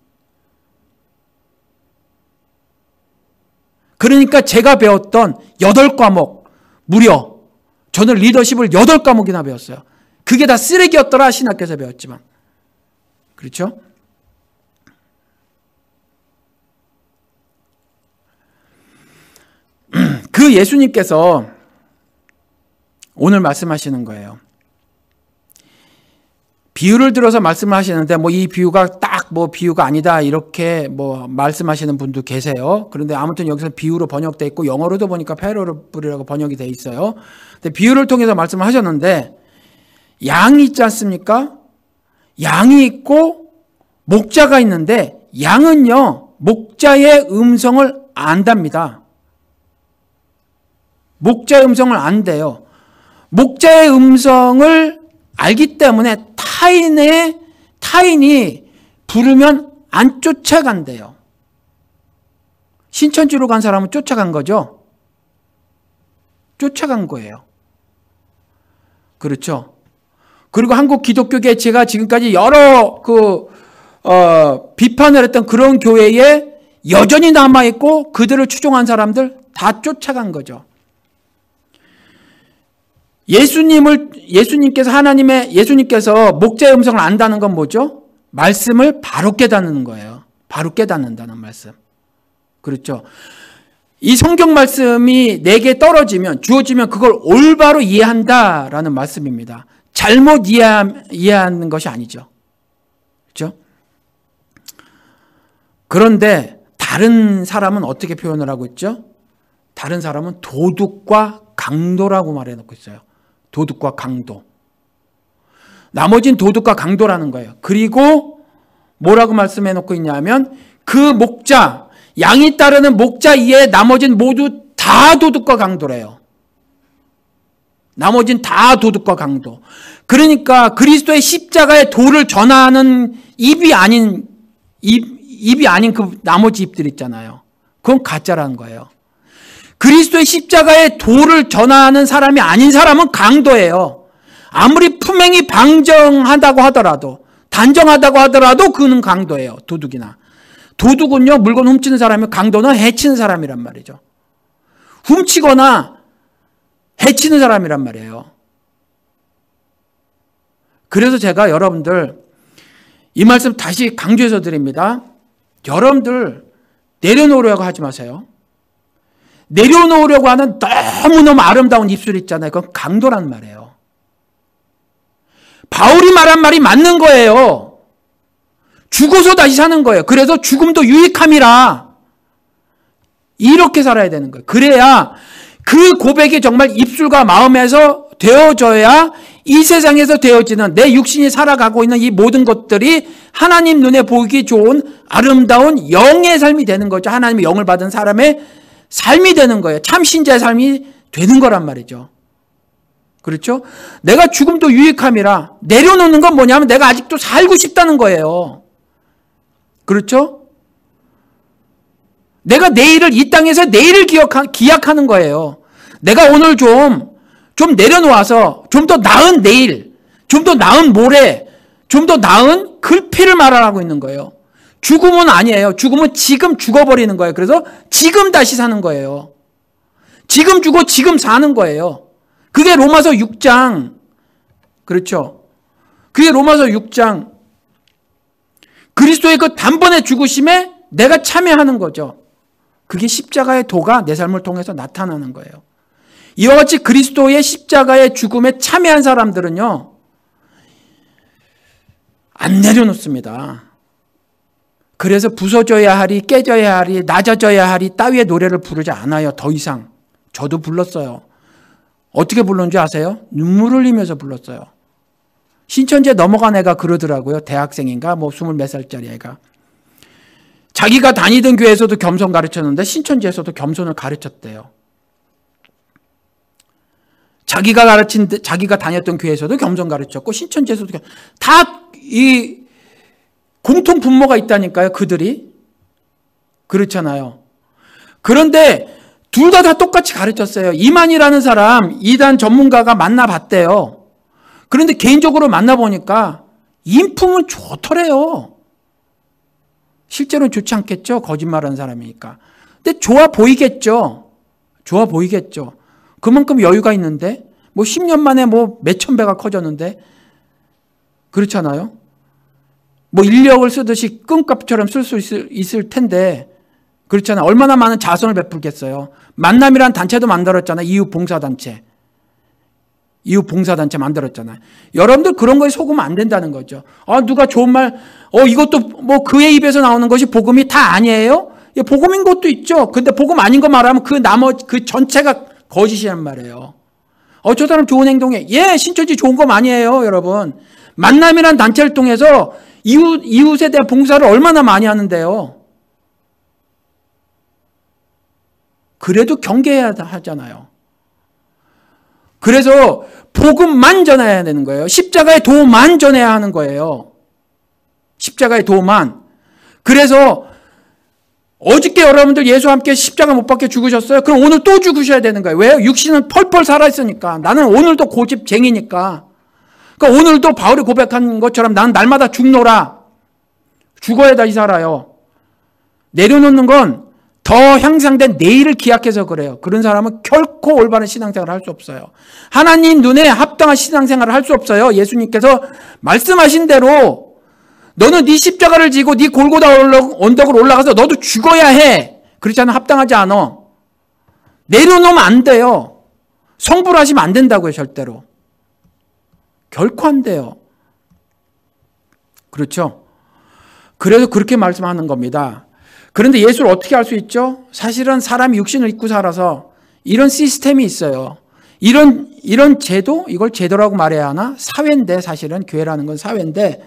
그러니까 제가 배웠던 8과목, 무려 저는 리더십을 8과목이나 배웠어요. 그게 다 쓰레기였더라, 신학교에서 배웠지만. 그렇죠? 그 예수님께서 오늘 말씀하시는 거예요. 비유를 들어서 말씀을 하시는데 이 비유가 딱 비유가 아니다 이렇게 말씀하시는 분도 계세요. 그런데 아무튼 여기서 비유로 번역되어 있고 영어로도 보니까 패러블이라고 번역이 되어 있어요. 근데 비유를 통해서 말씀을 하셨는데 양이 있지 않습니까? 양이 있고 목자가 있는데 양은요, 목자의 음성을 안답니다. 목자의 음성을 안대요. 목자의 음성을 알기 때문에 타인이 부르면 안 쫓아간대요. 신천지로 간 사람은 쫓아간 거죠. 쫓아간 거예요. 그렇죠. 그리고 한국 기독교계 제가 지금까지 여러 비판을 했던 그런 교회에 여전히 남아있고 그들을 추종한 사람들 다 쫓아간 거죠. 예수님께서 목자의 음성을 안다는 건 뭐죠? 말씀을 바로 깨닫는 거예요. 바로 깨닫는다는 말씀. 그렇죠. 이 성경 말씀이 내게 주어지면 그걸 올바로 이해한다라는 말씀입니다. 잘못 이해하는 것이 아니죠. 그렇죠? 그런데 다른 사람은 어떻게 표현을 하고 있죠? 다른 사람은 도둑과 강도라고 말해놓고 있어요. 도둑과 강도. 나머진 도둑과 강도라는 거예요. 그리고 뭐라고 말씀해놓고 있냐면 그 목자, 양이 따르는 목자 이외에 나머진 모두 다 도둑과 강도래요. 나머진 다 도둑과 강도. 그러니까 그리스도의 십자가의 도를 전하는 입이 아닌 그 나머지 입들 있잖아요. 그건 가짜라는 거예요. 그리스도의 십자가의 도를 전하는 사람이 아닌 사람은 강도예요. 아무리 품행이 방정하다고 하더라도, 단정하다고 하더라도 그는 강도예요. 도둑이나. 도둑은요, 물건 훔치는 사람이고 강도는 해치는 사람이란 말이죠. 훔치거나 해치는 사람이란 말이에요. 그래서 제가 여러분들 이 말씀 다시 강조해서 드립니다. 여러분들 내려놓으려고 하지 마세요. 내려놓으려고 하는 너무너무 아름다운 입술 있잖아요. 그건 강도란 말이에요. 바울이 말한 말이 맞는 거예요. 죽어서 다시 사는 거예요. 그래서 죽음도 유익함이라. 이렇게 살아야 되는 거예요. 그래야 그 고백이 정말 입술과 마음에서 되어져야 이 세상에서 되어지는 내 육신이 살아가고 있는 이 모든 것들이 하나님 눈에 보기 좋은 아름다운 영의 삶이 되는 거죠. 하나님의 영을 받은 사람의 삶이 되는 거예요. 참 신자의 삶이 되는 거란 말이죠. 그렇죠? 내가 죽음도 유익함이라 내려놓는 건 뭐냐면 내가 아직도 살고 싶다는 거예요. 그렇죠? 내가 내일을 이 땅에서 내일을 기약하는 거예요. 내가 오늘 좀 내려놓아서 좀 더 나은 내일, 좀 더 나은 모레, 좀 더 나은 글피를 말하라고 있는 거예요. 죽음은 아니에요. 죽음은 지금 죽어버리는 거예요. 그래서 지금 다시 사는 거예요. 지금 죽어 지금 사는 거예요. 그게 로마서 6장. 그렇죠? 그게 로마서 6장. 그리스도의 그 단번에 죽으심에 내가 참여하는 거죠. 그게 십자가의 도가 내 삶을 통해서 나타나는 거예요. 이와 같이 그리스도의 십자가의 죽음에 참여한 사람들은요, 안 내려놓습니다. 그래서 부서져야 하리, 깨져야 하리, 낮아져야 하리 따위의 노래를 부르지 않아요. 더 이상. 저도 불렀어요. 어떻게 불렀는지 아세요? 눈물을 흘리면서 불렀어요. 신천지에 넘어간 애가 그러더라고요. 대학생인가 뭐 20몇 살짜리 애가. 자기가 다니던 교회에서도 겸손 가르쳤는데 신천지에서도 겸손을 가르쳤대요. 자기가 다녔던 교회에서도 겸손 가르쳤고 신천지에서도 다 이 공통 분모가 있다니까요. 그들이. 그렇잖아요. 그런데 둘 다 똑같이 가르쳤어요. 이만이라는 사람 이단 전문가가 만나봤대요. 그런데 개인적으로 만나보니까 인품은 좋더래요. 실제로는 좋지 않겠죠. 거짓말하는 사람이니까. 근데 좋아 보이겠죠. 좋아 보이겠죠. 그만큼 여유가 있는데 뭐 10년 만에 뭐 몇천 배가 커졌는데 그렇잖아요. 뭐 인력을 쓰듯이 끈값처럼 쓸 수 있을 텐데 그렇잖아요. 얼마나 많은 자선을 베풀겠어요. 만남이란 단체도 만들었잖아요. 이웃봉사단체. 이웃봉사단체 만들었잖아요. 여러분들 그런 거에 속으면 안 된다는 거죠. 누가 좋은 말, 이것도 뭐 그의 입에서 나오는 것이 복음이 다 아니에요? 예, 복음인 것도 있죠. 근데 복음 아닌 거 말하면 그 전체가 거짓이란 말이에요. 저 사람 좋은 행동해. 예, 신천지 좋은 거 많이 해요, 여러분. 만남이란 단체를 통해서 이웃에 대한 봉사를 얼마나 많이 하는데요. 그래도 경계해야 하잖아요. 그래서 복음만 전해야 되는 거예요. 십자가의 도만 전해야 하는 거예요. 십자가의 도만. 그래서 어저께 여러분들 예수와 함께 십자가 못 박혀 죽으셨어요? 그럼 오늘 또 죽으셔야 되는 거예요. 왜요? 육신은 펄펄 살아있으니까. 나는 오늘도 고집쟁이니까. 그러니까 오늘도 바울이 고백한 것처럼 나는 날마다 죽노라. 죽어야 다시 살아요. 내려놓는 건 더 향상된 내일을 기약해서 그래요. 그런 사람은 결코 올바른 신앙생활을 할 수 없어요. 하나님 눈에 합당한 신앙생활을 할 수 없어요. 예수님께서 말씀하신 대로 너는 네 십자가를 지고 네 골고다 언덕을 올라가서 너도 죽어야 해. 그렇지 않으면 합당하지 않아. 내려놓으면 안 돼요. 성불 하시면 안 된다고요. 절대로. 결코 안 돼요. 그렇죠? 그래서 그렇게 말씀하는 겁니다. 그런데 예수를 어떻게 알 수 있죠? 사실은 사람이 육신을 입고 살아서 이런 시스템이 있어요. 이런 제도? 이걸 제도라고 말해야 하나? 사회인데 사실은 교회라는 건 사회인데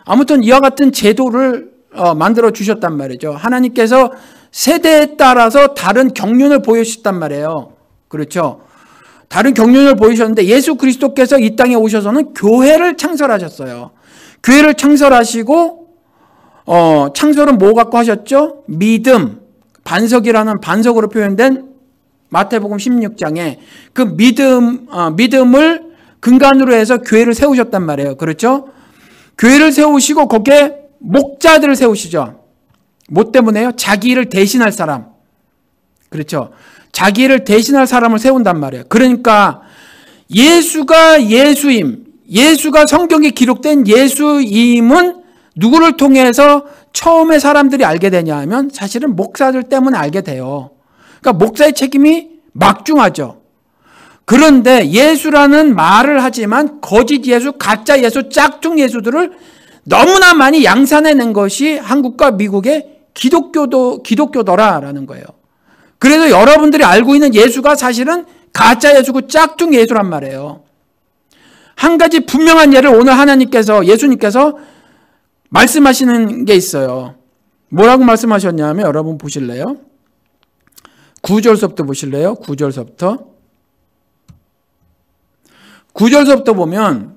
아무튼 이와 같은 제도를 만들어 주셨단 말이죠. 하나님께서 세대에 따라서 다른 경륜을 보여주셨단 말이에요. 그렇죠? 다른 경륜을 보이셨는데 예수 그리스도께서 이 땅에 오셔서는 교회를 창설하셨어요. 교회를 창설하시고 창설은 뭐 갖고 하셨죠? 믿음, 반석이라는 반석으로 표현된 마태복음 16장에 그 믿음을 근간으로 해서 교회를 세우셨단 말이에요. 그렇죠? 교회를 세우시고 거기에 목자들을 세우시죠. 뭐 때문에요? 자기 일을 대신할 사람. 그렇죠? 자기 일을 대신할 사람을 세운단 말이에요. 그러니까 예수가 예수임, 예수가 성경에 기록된 예수임은 누구를 통해서 처음에 사람들이 알게 되냐 하면 사실은 목사들 때문에 알게 돼요. 그러니까 목사의 책임이 막중하죠. 그런데 예수라는 말을 하지만 거짓 예수, 가짜 예수, 짝퉁 예수들을 너무나 많이 양산해낸 것이 한국과 미국의 기독교더라라는 거예요. 그래서 여러분들이 알고 있는 예수가 사실은 가짜 예수고 짝퉁 예수란 말이에요. 한 가지 분명한 예를 오늘 예수님께서 말씀하시는 게 있어요. 뭐라고 말씀하셨냐면 여러분 보실래요? 9절서부터 보실래요? 9절서부터. 9절서부터 보면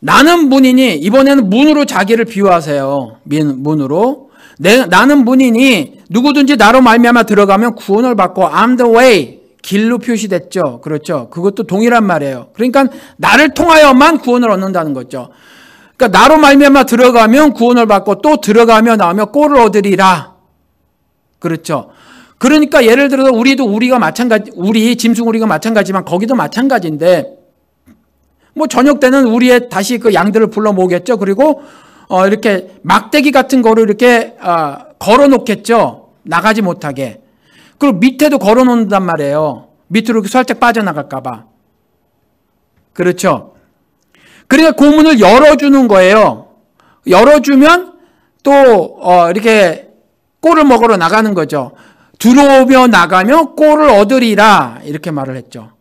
나는 문이니, 이번에는 문으로 자기를 비유하세요. 문으로. 나는 문이니 누구든지 나로 말미암아 들어가면 구원을 받고 I'm the way, 길로 표시됐죠. 그렇죠. 그것도 동일한 말이에요. 그러니까 나를 통하여만 구원을 얻는다는 거죠. 그러니까 나로 말미암아 들어가면 구원을 받고 또 들어가며 나오며 꼴을 얻으리라. 그렇죠. 그러니까 예를 들어서 우리가 마찬가지, 우리 짐승우리가 마찬가지지만 거기도 마찬가지인데, 뭐 저녁 때는 우리의 다시 그 양들을 불러 모으겠죠. 그리고 이렇게 막대기 같은 거를 이렇게 걸어 놓겠죠. 나가지 못하게. 그리고 밑에도 걸어 놓는단 말이에요. 밑으로 이렇게 살짝 빠져나갈까 봐. 그렇죠. 그러니까 그 문을 열어주는 거예요. 열어주면 또 이렇게 꼴을 먹으러 나가는 거죠. 들어오며 나가며 꼴을 얻으리라, 이렇게 말을 했죠.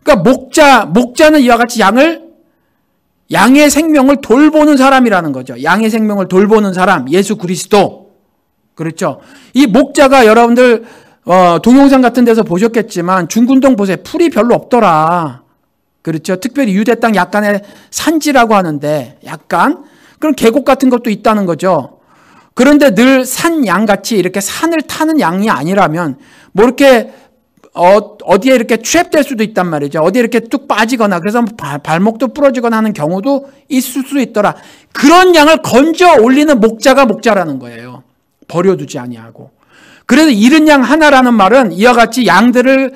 그러니까 목자는 이와 같이 양의 생명을 돌보는 사람이라는 거죠. 양의 생명을 돌보는 사람, 예수 그리스도. 그렇죠. 이 목자가 여러분들 동영상 같은 데서 보셨겠지만 중군동 보세요. 풀이 별로 없더라. 그렇죠. 특별히 유대 땅 약간의 산지라고 하는데 약간 그런 계곡 같은 것도 있다는 거죠. 그런데 늘 산 양같이 이렇게 산을 타는 양이 아니라면 뭐 이렇게 어디에 이렇게 트랩될 수도 있단 말이죠. 어디에 이렇게 뚝 빠지거나 그래서 발목도 부러지거나 하는 경우도 있을 수 있더라. 그런 양을 건져 올리는 목자가 목자라는 거예요. 버려두지 아니하고. 그래서 잃은 양 하나라는 말은 이와 같이 양들을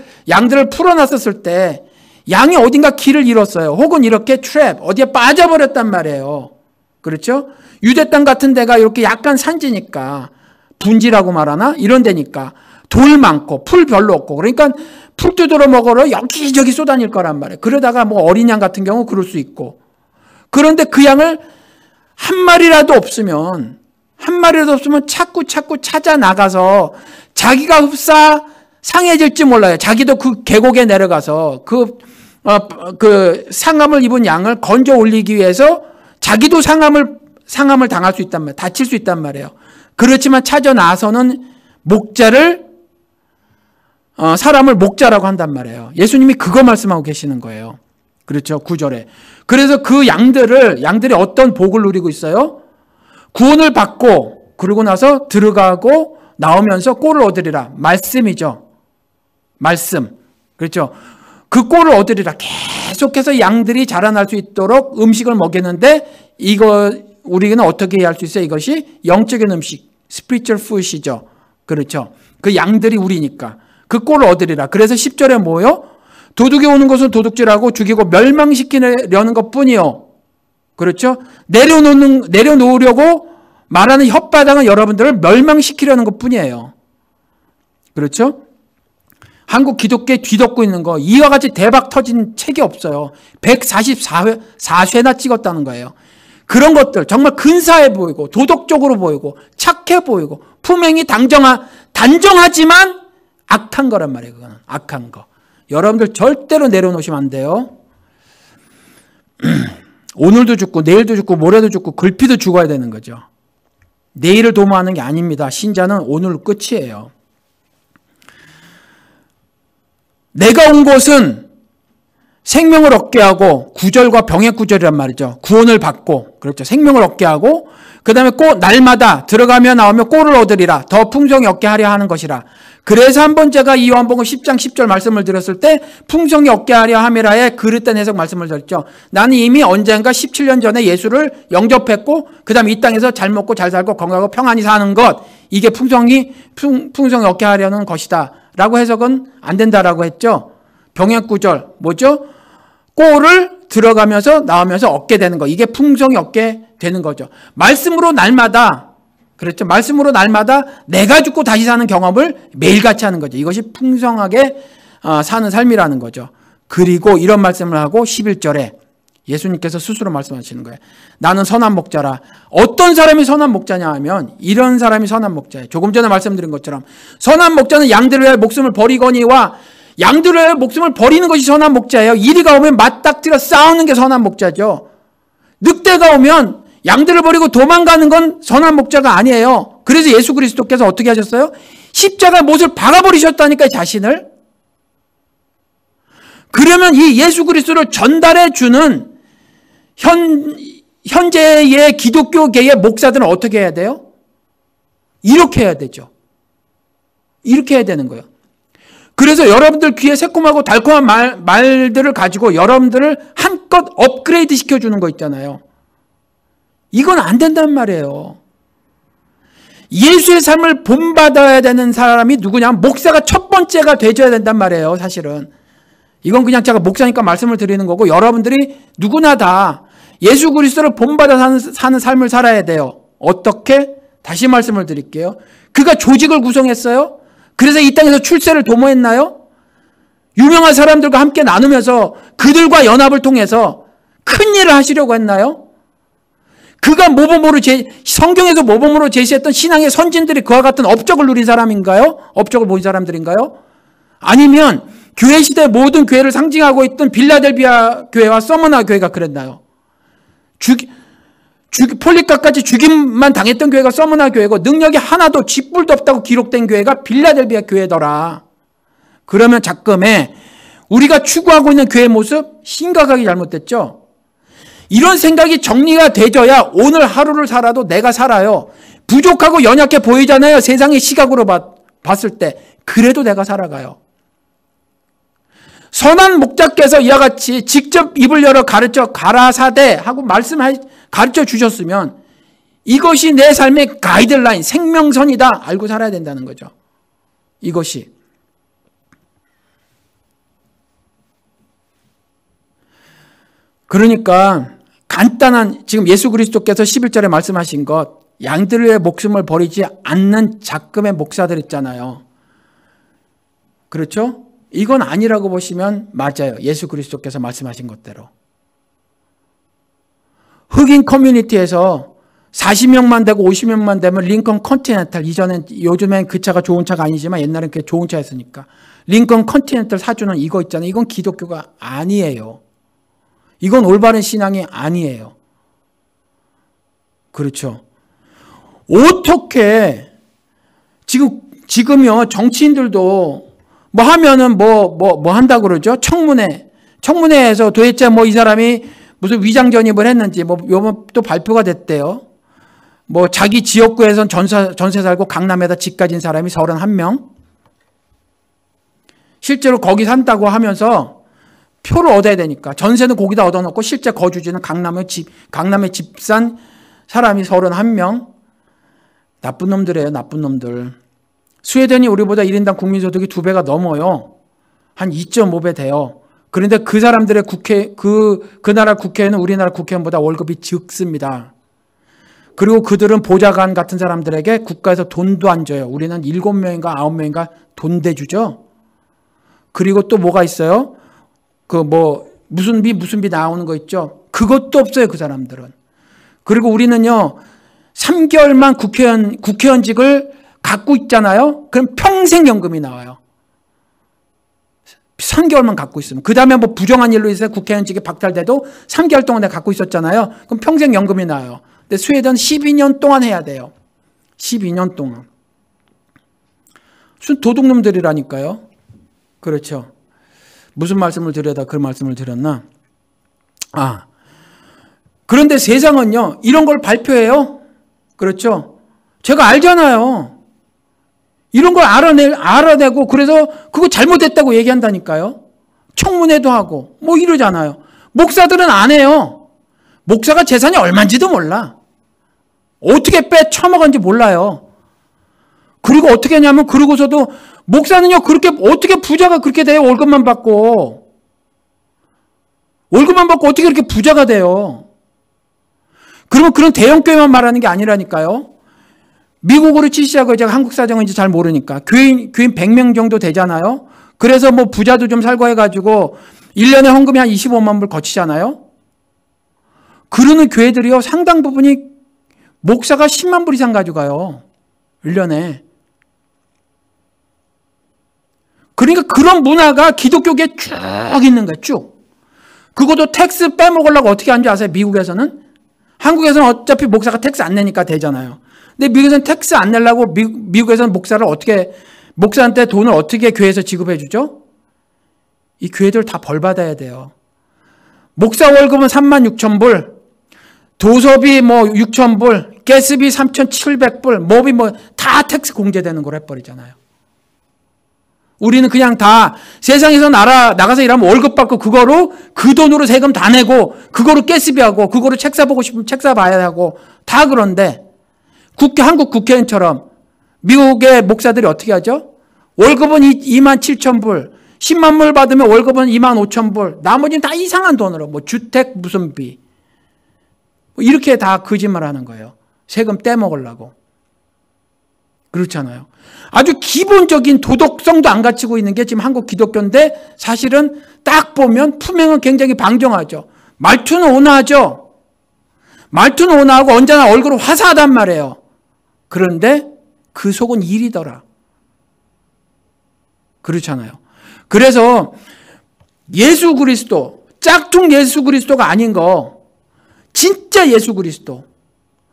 풀어놨었을 때 양이 어딘가 길을 잃었어요. 혹은 이렇게 트랩, 어디에 빠져버렸단 말이에요. 그렇죠? 유대 땅 같은 데가 이렇게 약간 산지니까, 분지라고 말하나? 이런 데니까 돌 많고 풀 별로 없고, 그러니까 풀 뜯으러 먹으러 여기저기 쏘다닐 거란 말이에요. 그러다가 뭐 어린 양 같은 경우 그럴 수 있고. 그런데 그 양을 한 마리라도 없으면 자꾸 찾아 나가서 자기가 흡사 상해질지 몰라요. 자기도 그 계곡에 내려가서 그 상함을 입은 양을 건져 올리기 위해서 자기도 상함을 당할 수 있단 말이에요. 다칠 수 있단 말이에요. 그렇지만 찾아 나서는 사람을 목자라고 한단 말이에요. 예수님이 그거 말씀하고 계시는 거예요. 그렇죠. 9절에. 그래서 그 양들이 어떤 복을 누리고 있어요? 구원을 받고 그러고 나서 들어가고 나오면서 꼴을 얻으리라. 말씀이죠. 말씀. 그렇죠. 그 꼴을 얻으리라. 계속해서 양들이 자라날 수 있도록 음식을 먹였는데 우리는 어떻게 할 수 있어요? 이것이 영적인 음식, spiritual food이죠. 그렇죠. 그 양들이 우리니까. 그 꼴을 얻으리라. 그래서 10절에 뭐요? 도둑이 오는 것은 도둑질하고 죽이고 멸망시키려는 것뿐이요. 그렇죠? 내려놓으려고 말하는 혓바닥은 여러분들을 멸망시키려는 것뿐이에요. 그렇죠? 한국 기독교에 뒤덮고 있는 거, 이와 같이 대박 터진 책이 없어요. 144회나 찍었다는 거예요. 그런 것들 정말 근사해 보이고 도덕적으로 보이고 착해 보이고 품행이 단정하지만 악한 거란 말이에요. 그거는 악한 거. 여러분들 절대로 내려놓으시면 안 돼요. 오늘도 죽고 내일도 죽고 모레도 죽고 글피도 죽어야 되는 거죠. 내일을 도모하는 게 아닙니다. 신자는 오늘 끝이에요. 내가 온 곳은 생명을 얻게 하고, 9절과 병의 9절이란 말이죠. 구원을 받고, 그렇죠. 생명을 얻게 하고, 그 다음에 날마다 들어가며 나오며 꼴을 얻으리라. 더 풍성히 얻게 하려 하는 것이라. 그래서 한번 제가 이 요한복음 10장 10절 말씀을 드렸을 때 풍성히 얻게 하려 함이라의 그릇된 해석 말씀을 드렸죠. 나는 이미 언젠가 17년 전에 예수를 영접했고 그 다음에 이 땅에서 잘 먹고 잘 살고 건강하고 평안히 사는 것, 이게 풍성히 얻게 하려는 것이다 라고 해석은 안 된다라고 했죠. 병의 9절 뭐죠? 꼴을 들어가면서 나오면서 얻게 되는 거, 이게 풍성히 얻게 되는 거죠. 말씀으로 날마다, 그렇죠. 말씀으로 날마다 내가 죽고 다시 사는 경험을 매일같이 하는 거죠. 이것이 풍성하게 사는 삶이라는 거죠. 그리고 이런 말씀을 하고 11절에 예수님께서 스스로 말씀하시는 거예요. 나는 선한 목자라. 어떤 사람이 선한 목자냐 하면 이런 사람이 선한 목자예요. 조금 전에 말씀드린 것처럼 선한 목자는 양들을 위하여 목숨을 버리거니와, 양들을 위하여 목숨을 버리는 것이 선한 목자예요. 이리가 오면 맞닥뜨려 싸우는 게 선한 목자죠. 늑대가 오면 양들을 버리고 도망가는 건 선한 목자가 아니에요. 그래서 예수 그리스도께서 어떻게 하셨어요? 십자가 못을 박아버리셨다니까요, 자신을. 그러면 이 예수 그리스도를 전달해 주는 현재의 기독교계의 목사들은 어떻게 해야 돼요? 이렇게 해야 되죠. 이렇게 해야 되는 거예요. 그래서 여러분들 귀에 새콤하고 달콤한 말들을 가지고 여러분들을 한껏 업그레이드 시켜주는 거 있잖아요. 이건 안 된단 말이에요. 예수의 삶을 본받아야 되는 사람이 누구냐? 목사가 첫 번째가 되줘야 된단 말이에요, 사실은. 이건 그냥 제가 목사니까 말씀을 드리는 거고, 여러분들이 누구나 다 예수 그리스도를 본받아 사는 삶을 살아야 돼요. 어떻게? 다시 말씀을 드릴게요. 그가 조직을 구성했어요? 그래서 이 땅에서 출세를 도모했나요? 유명한 사람들과 함께 나누면서 그들과 연합을 통해서 큰 일을 하시려고 했나요? 그가 성경에서 모범으로 제시했던 신앙의 선진들이 그와 같은 업적을 누린 사람인가요? 업적을 보인 사람들인가요? 아니면 교회 시대 모든 교회를 상징하고 있던 빌라델비아 교회와 서머나 교회가 그랬나요? 폴리카까지 죽임만 당했던 교회가 서머나 교회고 능력이 하나도 쥐뿔도 없다고 기록된 교회가 빌라델비아 교회더라. 그러면 잠깐에 우리가 추구하고 있는 교회의 모습 심각하게 잘못됐죠. 이런 생각이 정리가 되져야 오늘 하루를 살아도 내가 살아요. 부족하고 연약해 보이잖아요. 세상의 시각으로 봤을 때. 그래도 내가 살아가요. 선한 목자께서 이와 같이 직접 입을 열어 가라사대 하고 가르쳐 주셨으면 이것이 내 삶의 가이드라인, 생명선이다 알고 살아야 된다는 거죠. 이것이. 그러니까 간단한 지금 예수 그리스도께서 11절에 말씀하신 것, 양들의 목숨을 버리지 않는 작금의 목사들 있잖아요. 그렇죠? 이건 아니라고 보시면 맞아요. 예수 그리스도께서 말씀하신 것대로. 흑인 커뮤니티에서 40명만 되고 50명만 되면 링컨 컨티넨탈, 요즘엔 그 차가 좋은 차가 아니지만 옛날엔 그게 좋은 차였으니까 링컨 컨티넨탈 사주는 이거 있잖아요. 이건 기독교가 아니에요. 이건 올바른 신앙이 아니에요. 그렇죠. 어떻게 지금요 정치인들도 뭐 하면은 뭐 한다고 그러죠? 청문회에서 도대체 뭐 이 사람이 무슨 위장 전입을 했는지 요번 또 발표가 됐대요. 뭐 자기 지역구에선 전세 살고 강남에다 집 가진 사람이 31명. 실제로 거기 산다고 하면서 표를 얻어야 되니까 전세는 거기다 얻어놓고 실제 거주지는 강남에 집 산 사람이 31명. 나쁜 놈들이에요. 나쁜 놈들. 스웨덴이 우리보다 1인당 국민소득이 2배가 넘어요. 한 2.5배 돼요. 그런데 그 사람들의 그 나라 국회의원은 우리나라 국회의원보다 월급이 적습니다. 그리고 그들은 보좌관 같은 사람들에게 국가에서 돈도 안 줘요. 우리는 7명인가 9명인가 돈 대주죠. 그리고 또 뭐가 있어요? 무슨 비 나오는 거 있죠. 그것도 없어요. 그 사람들은. 그리고 우리는요 3개월만 국회의원직을 갖고 있잖아요. 그럼 평생 연금이 나와요. 3개월만 갖고 있으면. 그 다음에 뭐 부정한 일로 인해서 국회의원직이 박탈돼도 3개월 동안 내가 갖고 있었잖아요. 그럼 평생 연금이 나와요. 근데 스웨덴 12년 동안 해야 돼요. 12년 동안. 무슨 도둑놈들이라니까요. 그렇죠. 무슨 말씀을 드려다 그 말씀을 드렸나? 그런데 세상은요, 이런 걸 발표해요. 그렇죠. 제가 알잖아요. 이런 걸 알아내고 그래서 그거 잘못했다고 얘기한다니까요. 청문회도 하고 뭐 이러잖아요. 목사들은 안 해요. 목사가 재산이 얼마인지도 몰라. 어떻게 빼쳐먹은지 몰라요. 그리고 어떻게 하냐면 그러고서도 목사는요 그렇게 어떻게 부자가 그렇게 돼요? 월급만 받고 어떻게 그렇게 부자가 돼요? 그러면 그런 대형 교회만 말하는 게 아니라니까요. 미국으로 치시자고 제가 한국 사정은 이제 잘 모르니까 교인 100명 정도 되잖아요. 그래서 뭐 부자도 좀 살고 해가지고 1년에 헌금이 한 25만 불 거치잖아요. 그러는 교회들이요 상당 부분이 목사가 10만 불 이상 가져가요. 1년에. 그러니까 그런 문화가 기독교계에 쭉 있는 거예요. 쭉. 그것도 텍스 빼먹으려고 어떻게 하는지 아세요? 미국에서는? 한국에서는 어차피 목사가 텍스 안 내니까 되잖아요. 근데 미국에서는 텍스 안 내려고 미국에서는 목사한테 돈을 어떻게 교회에서 지급해 주죠? 이 교회들 다 벌 받아야 돼요. 목사 월급은 36,000불, 도서비 6,000불, 가스비 3,700불, 뭐비 다 텍스 공제되는 걸 해버리잖아요. 우리는 그냥 다 세상에서 나가서 일하면 월급 받고 그거로 그 돈으로 세금 다 내고 그거로 가스비하고 그거로 책 사보고 싶으면 책 사봐야 하고 다 그런데 한국 국회의원처럼 미국의 목사들이 어떻게 하죠? 월급은 27,000불, 10만 불 받으면 월급은 25,000불, 나머지는 다 이상한 돈으로 주택 무슨 비 이렇게 다 거짓말 하는 거예요. 세금 떼먹으려고. 그렇잖아요. 아주 기본적인 도덕성도 안 갖추고 있는 게 지금 한국 기독교인데 사실은 딱 보면 품행은 굉장히 방종하죠. 말투는 온화하죠. 말투는 온화하고 언제나 얼굴은 화사하단 말이에요. 그런데 그 속은 일이더라. 그렇잖아요. 그래서 예수 그리스도, 짝퉁 예수 그리스도가 아닌 거, 진짜 예수 그리스도.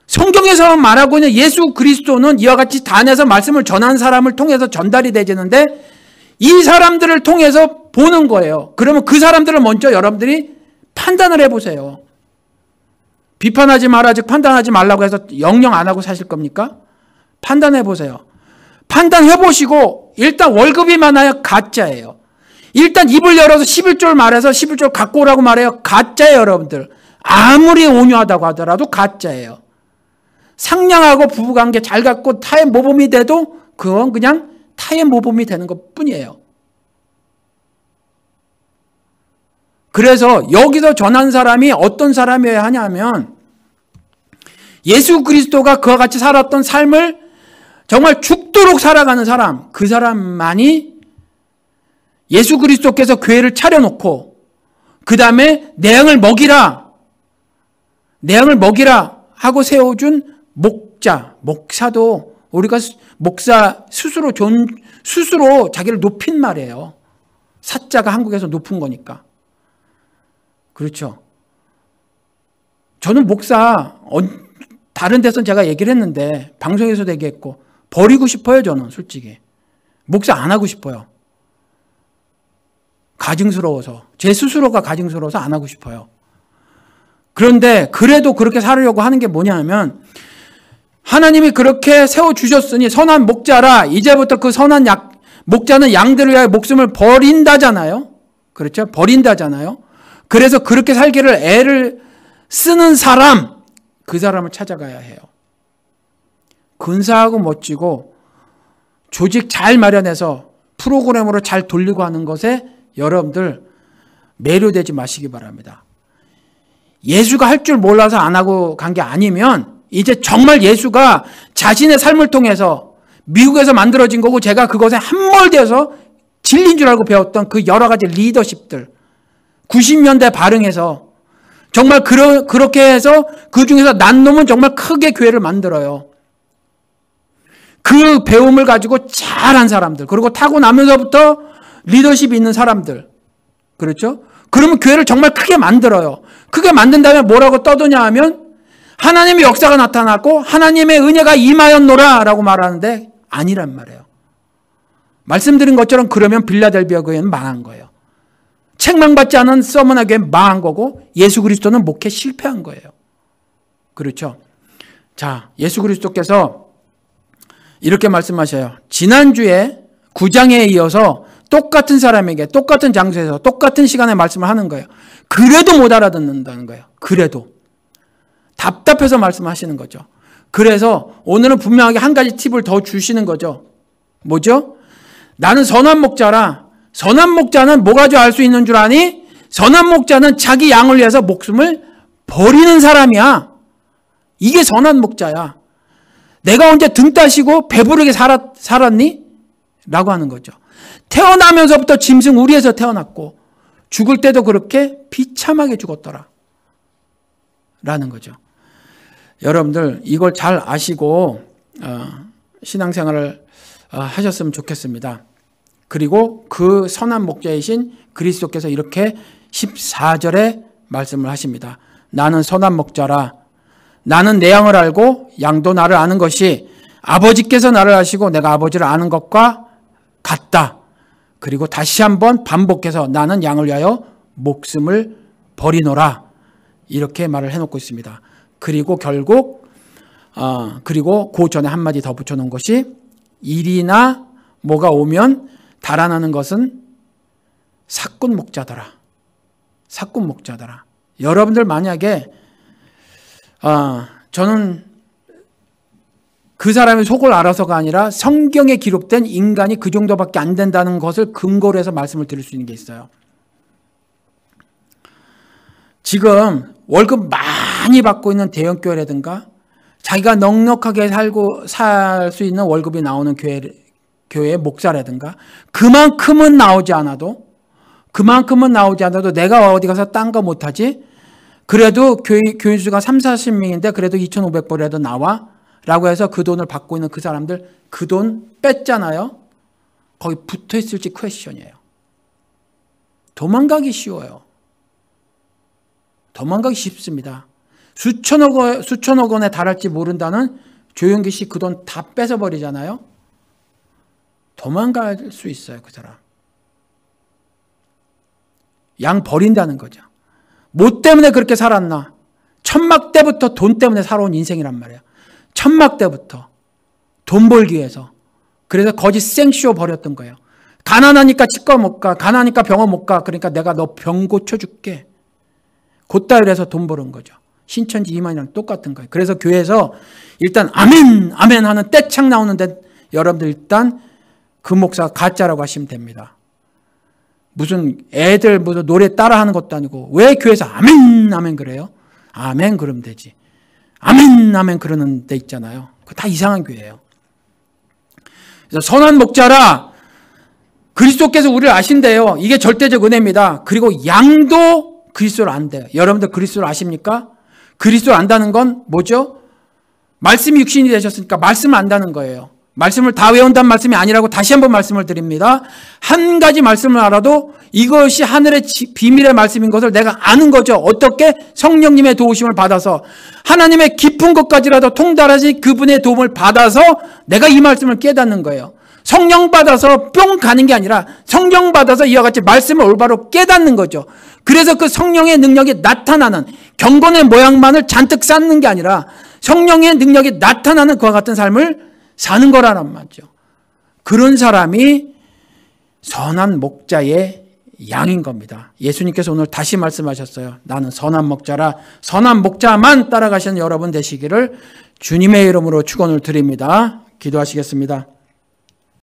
성경에서 말하고 있는 예수 그리스도는 이와 같이 단에서 말씀을 전한 사람을 통해서 전달이 되지는데 이 사람들을 통해서 보는 거예요. 그러면 그 사람들을 먼저 여러분들이 판단을 해보세요. 비판하지 마라, 즉 판단하지 말라고 해서 영영 안 하고 사실 겁니까? 판단해보세요. 판단해보시고 일단 월급이 많아요? 가짜예요. 일단 입을 열어서 11절 말해서 11절 갖고 오라고 말해요? 가짜예요, 여러분들. 아무리 온유하다고 하더라도 가짜예요. 상냥하고 부부관계 잘 갖고 타의 모범이 돼도 그건 그냥 타의 모범이 되는 것 뿐이에요. 그래서 여기서 전한 사람이 어떤 사람이어야 하냐면 예수 그리스도가 그와 같이 살았던 삶을 정말 죽도록 살아가는 사람, 그 사람만이 예수 그리스도께서 교회를 차려놓고 그 다음에 내 양을 먹이라 하고 세워준 목사도 우리가 목사 스스로 자기를 높인 말이에요. 사자가 한국에서 높은 거니까. 그렇죠. 저는 목사 다른 데서 제가 얘기를 했는데 방송에서도 얘기했고 버리고 싶어요. 저는 솔직히 목사 안 하고 싶어요. 가증스러워서 제 스스로가 가증스러워서 안 하고 싶어요. 그런데 그래도 그렇게 살으려고 하는 게 뭐냐면 하나님이 그렇게 세워주셨으니 선한 목자라 이제부터 그 선한 목자는 양들을 위하여 목숨을 버린다잖아요. 그렇죠? 버린다잖아요. 그래서 그렇게 살기를 애를 쓰는 사람, 그 사람을 찾아가야 해요. 근사하고 멋지고 조직 잘 마련해서 프로그램으로 잘 돌리고 하는 것에 여러분들 매료되지 마시기 바랍니다. 예수가 할 줄 몰라서 안 하고 간 게 아니면 이제 정말 예수가 자신의 삶을 통해서 미국에서 만들어진 거고 제가 그것에 함몰되어서 진리인 줄 알고 배웠던 그 여러 가지 리더십들 90년대 발흥해서 정말 그렇게 해서 그 중에서 난 놈은 정말 크게 교회를 만들어요. 그 배움을 가지고 잘한 사람들 그리고 타고나면서부터 리더십이 있는 사람들 그렇죠? 그러면 교회를 정말 크게 만들어요. 크게 만든 다음에 뭐라고 떠드냐 하면 하나님의 역사가 나타났고 하나님의 은혜가 임하였노라 라고 말하는데 아니란 말이에요. 말씀드린 것처럼 그러면 빌라델비아 교회는 망한 거예요. 책망받지 않은 서머나 교회는 망한 거고 예수 그리스도는 목회 실패한 거예요. 그렇죠? 자, 예수 그리스도께서 이렇게 말씀하셔요. 지난주에 9장에 이어서 똑같은 사람에게 똑같은 장소에서 똑같은 시간에 말씀을 하는 거예요. 그래도 못 알아듣는다는 거예요. 그래도. 답답해서 말씀하시는 거죠. 그래서 오늘은 분명하게 한 가지 팁을 더 주시는 거죠. 뭐죠? 나는 선한 목자라. 선한 목자는 뭐 가지고 알 수 있는 줄 아니? 선한 목자는 자기 양을 위해서 목숨을 버리는 사람이야. 이게 선한 목자야. 내가 언제 등 따시고 배부르게 살았니? 라고 하는 거죠. 태어나면서부터 짐승 우리에서 태어났고 죽을 때도 그렇게 비참하게 죽었더라. 라는 거죠. 여러분들 이걸 잘 아시고 신앙생활을 하셨으면 좋겠습니다. 그리고 그 선한 목자이신 그리스도께서 이렇게 14절에 말씀을 하십니다. 나는 선한 목자라. 나는 내 양을 알고 양도 나를 아는 것이 아버지께서 나를 아시고 내가 아버지를 아는 것과 같다. 그리고 다시 한번 반복해서 나는 양을 위하여 목숨을 버리노라. 이렇게 말을 해놓고 있습니다. 그리고 결국 그리고 그 전에 한마디 더 붙여놓은 것이 일이나 뭐가 오면 달아나는 것은 삭군 목자더라. 삭군 목자더라. 여러분들 만약에 저는 그 사람의 속을 알아서가 아니라 성경에 기록된 인간이 그 정도밖에 안 된다는 것을 근거로 해서 말씀을 드릴 수 있는 게 있어요. 지금 월급 많이 받고 있는 대형교회라든가 자기가 넉넉하게 살 수 있는 월급이 나오는 교회의 목사라든가 그만큼은 나오지 않아도 내가 어디 가서 딴 거 못하지? 그래도 교인 수가 3, 40명인데 그래도 2,500불이라도 나와? 라고 해서 그 돈을 받고 있는 그 사람들 그 돈 뺐잖아요. 거기 붙어 있을지 퀘스천이에요. 도망가기 쉬워요. 도망가기 쉽습니다. 수천억 원에 달할지 모른다는 조용기 씨 그 돈 다 뺏어버리잖아요. 도망갈 수 있어요. 그 사람. 양 버린다는 거죠. 뭐 때문에 그렇게 살았나? 천막 때부터 돈 때문에 살아온 인생이란 말이에요. 천막 때부터 돈 벌기 위해서. 그래서 거짓 생쇼 벌였던 거예요. 가난하니까 치과 못 가. 가난하니까 병원 못 가. 그러니까 내가 너 병 고쳐줄게. 곧다 이래서 돈 버는 거죠. 신천지 이만이랑 똑같은 거예요. 그래서 교회에서 일단 아멘 아멘 하는 떼창 나오는데 여러분들 일단 그 목사가 가짜라고 하시면 됩니다. 무슨 애들 무슨 노래 따라하는 것도 아니고 왜 교회에서 아멘 아멘 그래요? 아멘 그러면 되지. 아멘 아멘 그러는 데 있잖아요. 그거 다 이상한 교회예요. 그래서 선한 목자라 그리스도께서 우리를 아신대요. 이게 절대적 은혜입니다. 그리고 양도 그리스도를 안대요. 여러분들 그리스도를 아십니까? 그리스도를 안다는 건 뭐죠? 말씀이 육신이 되셨으니까 말씀을 안다는 거예요. 말씀을 다 외운다는 말씀이 아니라고 다시 한번 말씀을 드립니다. 한 가지 말씀을 알아도 이것이 하늘의 비밀의 말씀인 것을 내가 아는 거죠. 어떻게? 성령님의 도우심을 받아서 하나님의 깊은 것까지라도 통달하시 그분의 도움을 받아서 내가 이 말씀을 깨닫는 거예요. 성령 받아서 뿅 가는 게 아니라 성령 받아서 이와 같이 말씀을 올바로 깨닫는 거죠. 그래서 그 성령의 능력이 나타나는 경건의 모양만을 잔뜩 쌓는 게 아니라 성령의 능력이 나타나는 그와 같은 삶을 사는 거라는 말이죠. 그런 사람이 선한 목자의 양인 겁니다. 예수님께서 오늘 다시 말씀하셨어요. 나는 선한 목자라. 선한 목자만 따라가시는 여러분 되시기를 주님의 이름으로 축원을 드립니다. 기도하시겠습니다.